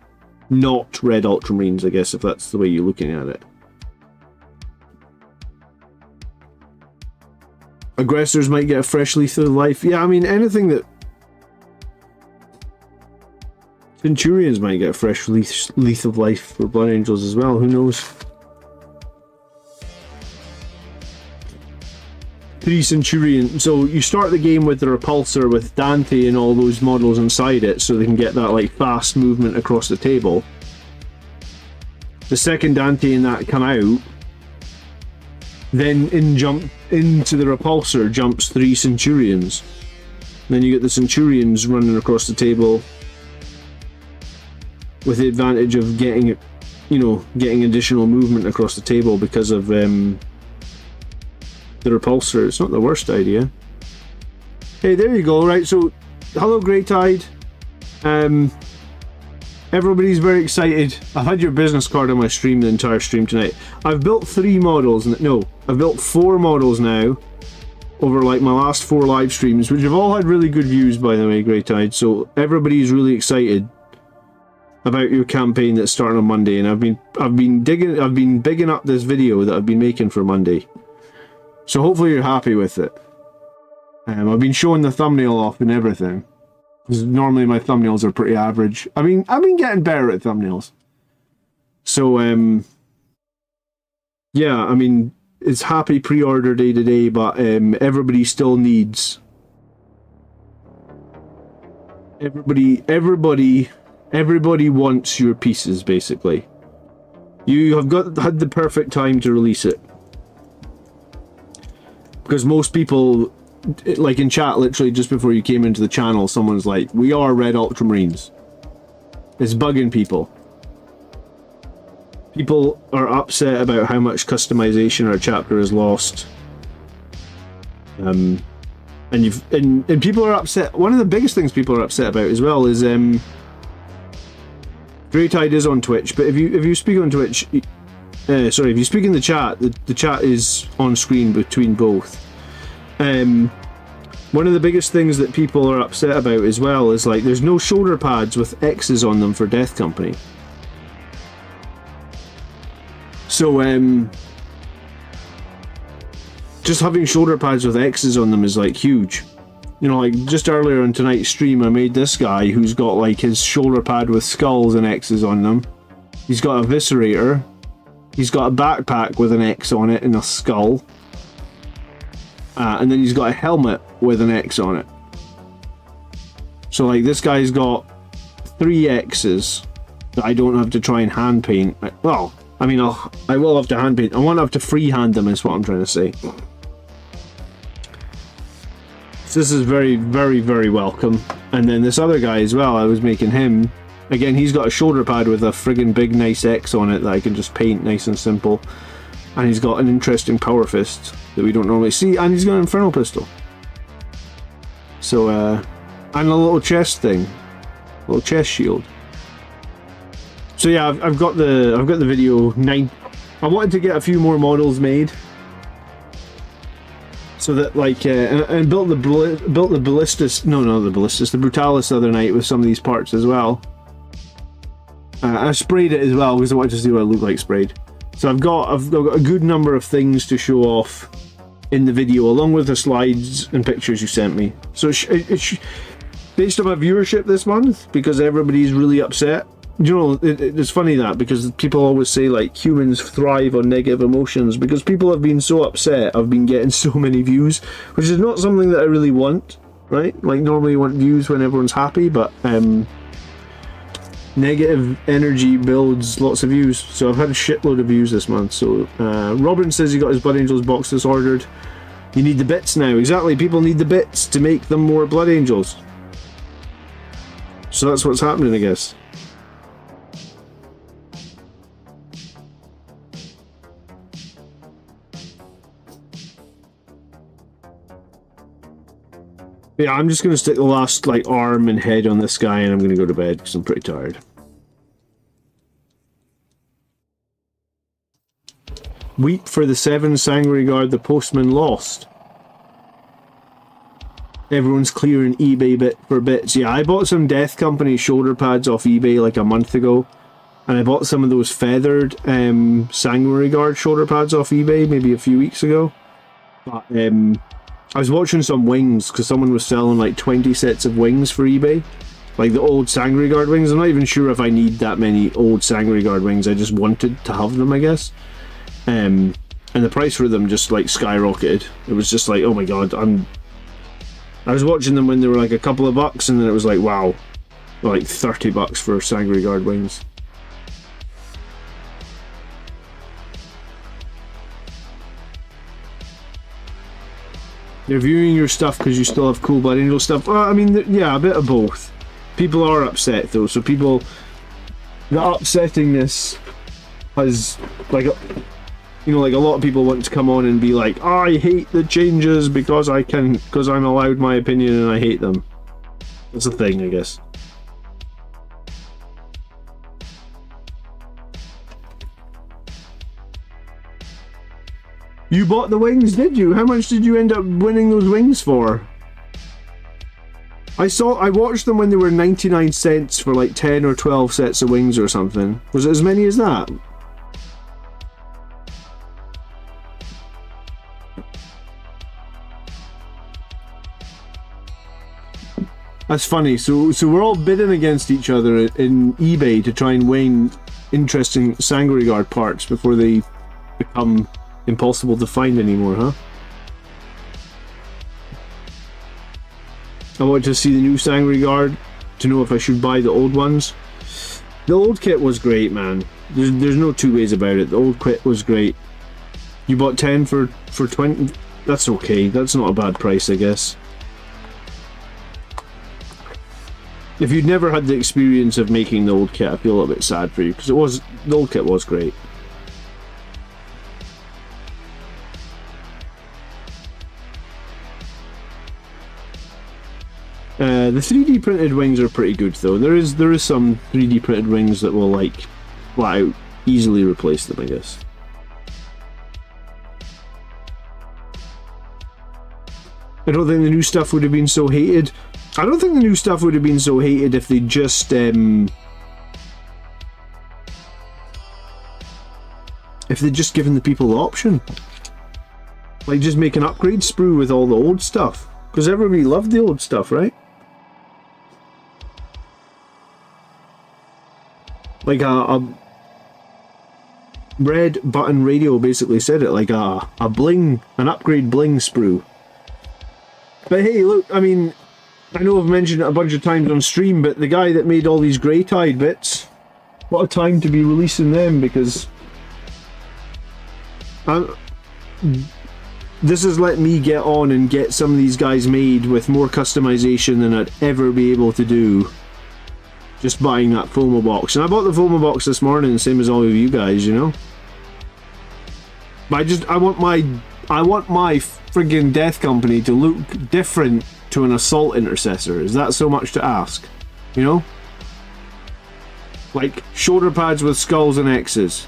not Red Ultramarines, I guess, if that's the way you're looking at it. Aggressors might get a fresh leaf of life. Yeah, I mean, anything that... Centurions might get a fresh leaf of life for Blood Angels as well, who knows? 3 Centurion. So you start the game with the Repulsor with Dante and all those models inside it, so they can get that like fast movement across the table. The second Dante and that come out, then jump into the Repulsor jumps 3 Centurions. Then you get the Centurions running across the table with the advantage of getting, getting additional movement across the table because of the Repulsor. It's not the worst idea. Hey, there you go. Right, so hello Grey Tide. Everybody's very excited. I've had your business card on my stream the entire stream tonight. I've built 3 models. No, I've built 4 models now over like my last 4 live streams, which have all had really good views, by the way, Grey Tide. So everybody's really excited about your campaign that's starting on Monday, and I've been bigging up this video that I've been making for Monday. So hopefully you're happy with it. I've been showing the thumbnail off and everything, because normally my thumbnails are pretty average. I've been getting better at thumbnails. So yeah, I mean, it's happy pre-order day today, but everybody still needs Everybody wants your pieces, basically. You have had the perfect time to release it. Because most people, like in chat, literally just before you came into the channel, someone's like, we are Red Ultramarines. It's bugging people. People are upset about how much customization our chapter has lost. And people are upset. One of the biggest things people are upset about as well is Grey Tide is on Twitch, but if you speak on Twitch, sorry, if you speak in the chat, the chat is on screen between both. One of the biggest things that people are upset about as well is like there's no shoulder pads with X's on them for Death Company. So just having shoulder pads with X's on them is like huge. You know, like just earlier on tonight's stream, I made this guy who's got like his shoulder pad with skulls and X's on them. He's got a Viscerator. He's got a backpack with an X on it and a skull. And then he's got a helmet with an X on it. So like this guy's got 3 X's that I don't have to try and hand paint. Well, I mean, I will have to hand paint. I won't have to freehand them is what I'm trying to say. This is very, very, very welcome. And then this other guy as well, I was making him Again, he's got a shoulder pad with a friggin' big nice X on it that I can just paint nice and simple. And he's got an interesting power fist that we don't normally see, and he's got an infernal pistol. So, and a little chest thing, a little chest shield. So yeah, I've got the video 9. I wanted to get a few more models made, so that like and built the ballistas. No, the ballistas, the brutalis the other night with some of these parts as well. I sprayed it as well because I wanted to see what it looked like sprayed. So I've got a good number of things to show off in the video, along with the slides and pictures you sent me. So it's based on my viewership this month, because everybody's really upset. You know, it's funny that, because people always say like humans thrive on negative emotions. Because people have been so upset, I've been getting so many views, which is not something that I really want, right? Like normally you want views when everyone's happy, but negative energy builds lots of views. So I've had a shitload of views this month. So Robin says he got his Blood Angels box disordered. You need the bits now. Exactly, people need the bits to make them more Blood Angels. So that's what's happening, I guess. Yeah, I'm just going to stick the last like arm and head on this guy, and I'm going to go to bed because I'm pretty tired. Weep for the 7 Sanguinary Guard the postman lost. Everyone's clearing eBay bit for bits. Yeah, I bought some Death Company shoulder pads off eBay like a month ago. And I bought some of those feathered Sanguinary Guard shoulder pads off eBay maybe a few weeks ago. But I was watching some wings because someone was selling like 20 sets of wings for eBay. Like the old Sanguinary Guard wings. I'm not even sure if I need that many old Sanguinary Guard wings. I just wanted to have them, I guess. And the price for them just like skyrocketed. It was just like, oh my god, I was watching them when they were like a couple of bucks, and then it was like, wow, like 30 bucks for Sanguinary Guard wings. They're viewing your stuff because you still have cool Blood Angel stuff. Well, I mean, yeah, a bit of both. People are upset though, so people, the upsettingness has like, you know, like a lot of people want to come on and be like, I hate the changes because I'm allowed my opinion and I hate them. That's a thing, I guess. You bought the wings, did you? How much did you end up winning those wings for? I watched them when they were 99 cents for like 10 or 12 sets of wings or something. Was it as many as that? That's funny. So we're all bidding against each other in eBay to try and win interesting Sanguinary Guard parts before they become impossible to find anymore, huh? I want to see the new Sanguinary Guard to know if I should buy the old ones. The old kit was great, man. There's no two ways about it. The old kit was great. You bought 10 for 20. That's okay. That's not a bad price, I guess. If you'd never had the experience of making the old kit, I feel a little bit sad for you, because the old kit was great. The 3D printed wings are pretty good though. There is some 3D printed wings that will like flat out easily replace them, I guess. I don't think the new stuff would have been so hated. I don't think the new stuff would have been so hated if they just given the people the option. Like just make an upgrade sprue with all the old stuff. Because everybody loved the old stuff, right? Like a Red Button Radio basically said it, like an upgrade bling sprue. But hey, look, I mean, I know I've mentioned it a bunch of times on stream, but the guy that made all these grey-tide bits, what a time to be releasing them, because this has let me get on and get some of these guys made with more customization than I'd ever be able to do just buying that FOMO box. And I bought the FOMO box this morning, same as all of you guys, you know? But I want my friggin' death company to look different to an assault intercessor. Is that so much to ask? You know? Like, shoulder pads with skulls and X's.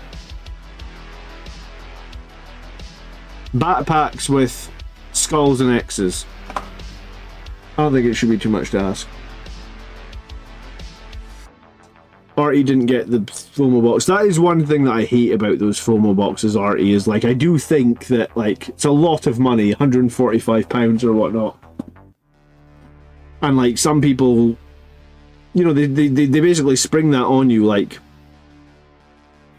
Backpacks with skulls and X's. I don't think it should be too much to ask. Artie didn't get the FOMO box. That is one thing that I hate about those FOMO boxes, Artie, is like, I do think that, like, it's a lot of money, £145 or whatnot. And, like, some people, you know, they basically spring that on you, like,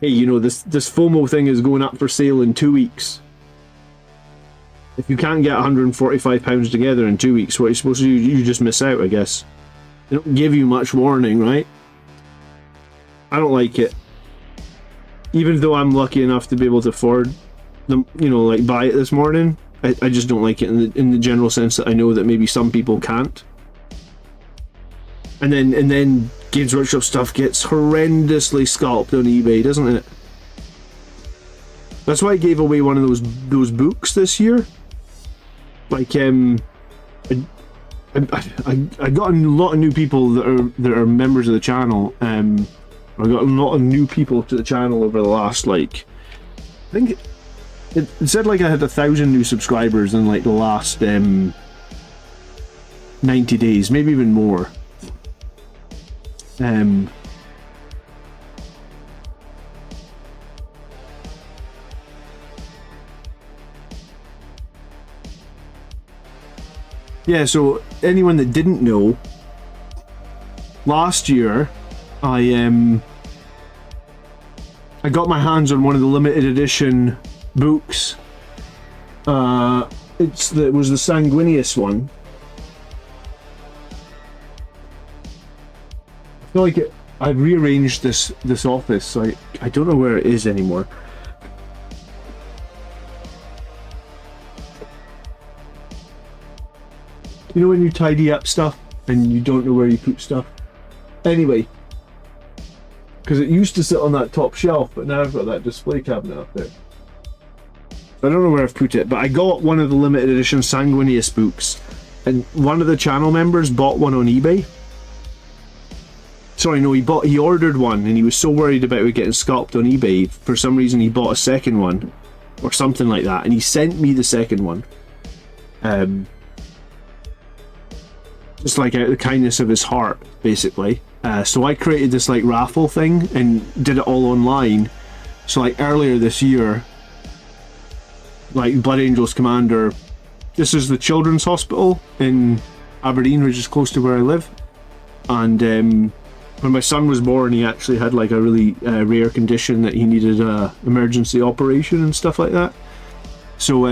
hey, you know, this FOMO thing is going up for sale in 2 weeks. If you can't get £145 together in 2 weeks, what are you supposed to do? You just miss out, I guess. They don't give you much warning, right? I don't like it. Even though I'm lucky enough to be able to afford them, you know, like buy it this morning, I just don't like it in the general sense that I know that maybe some people can't. And then Games Workshop stuff gets horrendously scalped on eBay, doesn't it? That's why I gave away one of those books this year. Like I got a lot of new people that are members of the channel. I got a lot of new people to the channel over the last, like, I think it said like I had 1,000 new subscribers in like the last 90 days, maybe even more. Yeah, so anyone that didn't know, last year I got my hands on one of the limited edition books. It was the Sanguinius one. I feel like I've rearranged this office, so I don't know where it is anymore. You know when you tidy up stuff and you don't know where you put stuff? Anyway, because it used to sit on that top shelf, but now I've got that display cabinet up there. I don't know where I've put it, but I got one of the limited edition Sanguinius books, and one of the channel members bought one on eBay. Sorry, no, he ordered one, and he was so worried about it getting scalped on eBay, for some reason he bought a second one, or something like that, and he sent me the second one. Just like out of the kindness of his heart, basically. So I created this like raffle thing and did it all online. So like earlier this year, like Blood Angels Commander, this is the Children's Hospital in Aberdeen, which is close to where I live. And when my son was born, he actually had like a really rare condition that he needed a emergency operation and stuff like that. So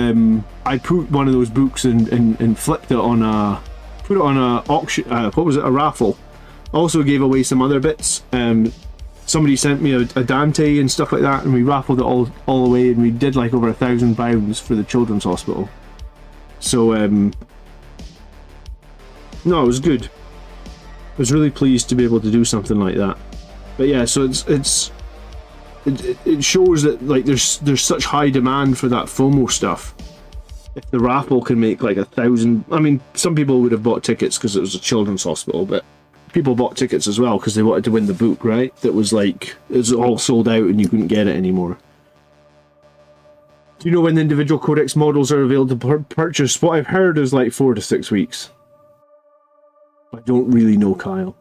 I put one of those books and flipped it on a auction, what was it, a raffle. Also gave away some other bits. Somebody sent me a Dante and stuff like that, and we raffled it all away, and we did like over £1,000 for the Children's Hospital. So no, it was good. I was really pleased to be able to do something like that. But yeah, so it shows that like there's such high demand for that FOMO stuff. If the raffle can make like 1,000, I mean, some people would have bought tickets because it was a children's hospital, but people bought tickets as well because they wanted to win the book, right? That was like, it was all sold out and you couldn't get it anymore. Do you know when the individual codex models are available to purchase? What I've heard is like 4 to 6 weeks. I don't really know, Kyle.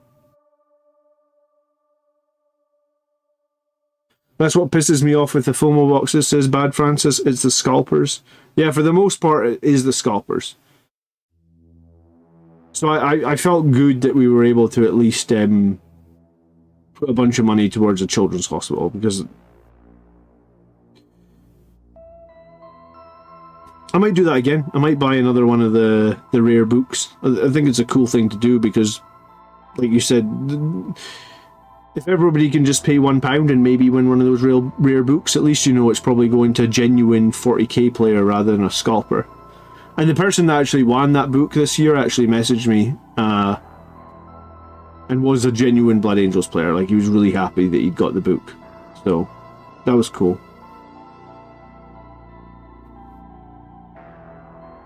That's what pisses me off with the FOMO boxes, says Bad Francis. It's the scalpers. Yeah, for the most part, it is the scalpers. So I felt good that we were able to at least put a bunch of money towards a children's hospital, because I might do that again. I might buy another one of the rare books. I think it's a cool thing to do because, like you said, if everybody can just pay £1 and maybe win one of those real rare books, at least you know it's probably going to a genuine 40k player rather than a scalper. And the person that actually won that book this year actually messaged me and was a genuine Blood Angels player. Like, he was really happy that he'd got the book. So, that was cool.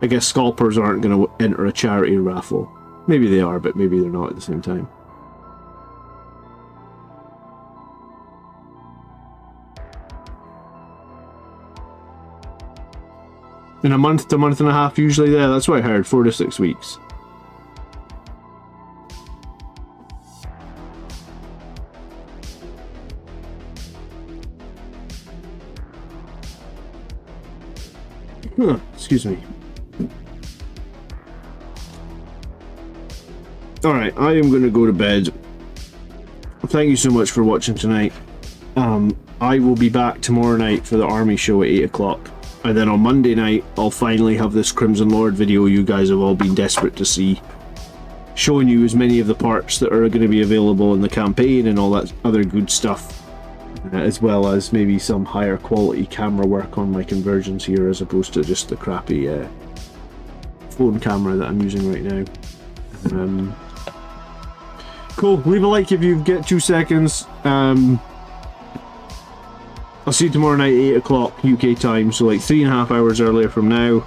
I guess Scalpers aren't going to enter a charity raffle. Maybe they are, but maybe they're not at the same time. In a month to a month and a half usually there. That's what I heard, 4 to 6 weeks. Excuse me. Alright, I am going to go to bed. Thank you so much for watching tonight. I will be back tomorrow night for the army show at 8 o'clock. And then on Monday night, I'll finally have this Crimson Lord video you guys have all been desperate to see. Showing you as many of the parts that are going to be available in the campaign and all that other good stuff. As well as maybe some higher quality camera work on my conversions here as opposed to just the crappy phone camera that I'm using right now. Cool, leave a like if you get 2 seconds. I'll see you tomorrow night, 8 o'clock UK time, so like 3.5 hours earlier from now.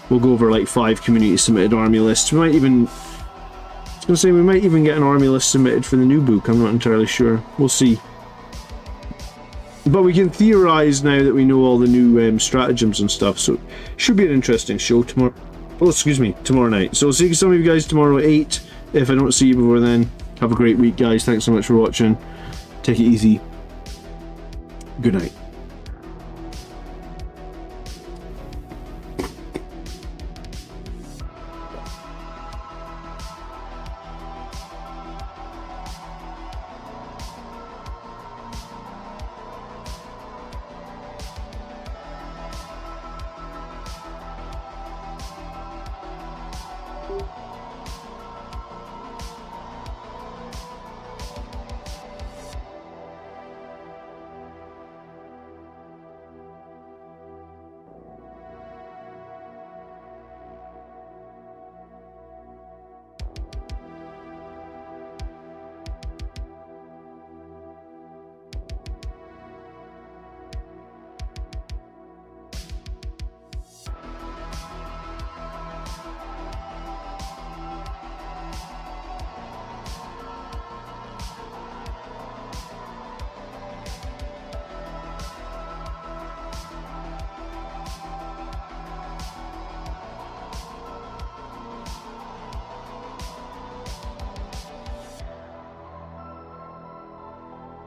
We'll go over like 5 community submitted army lists. We might even, I was going to say, we might even get an army list submitted for the new book. I'm not entirely sure. We'll see. But we can theorize now that we know all the new stratagems and stuff, so it should be an interesting show tomorrow. Oh, excuse me, tomorrow night. So I'll see some of you guys tomorrow at 8. If I don't see you before then, have a great week, guys. Thanks so much for watching. Take it easy. Good night. you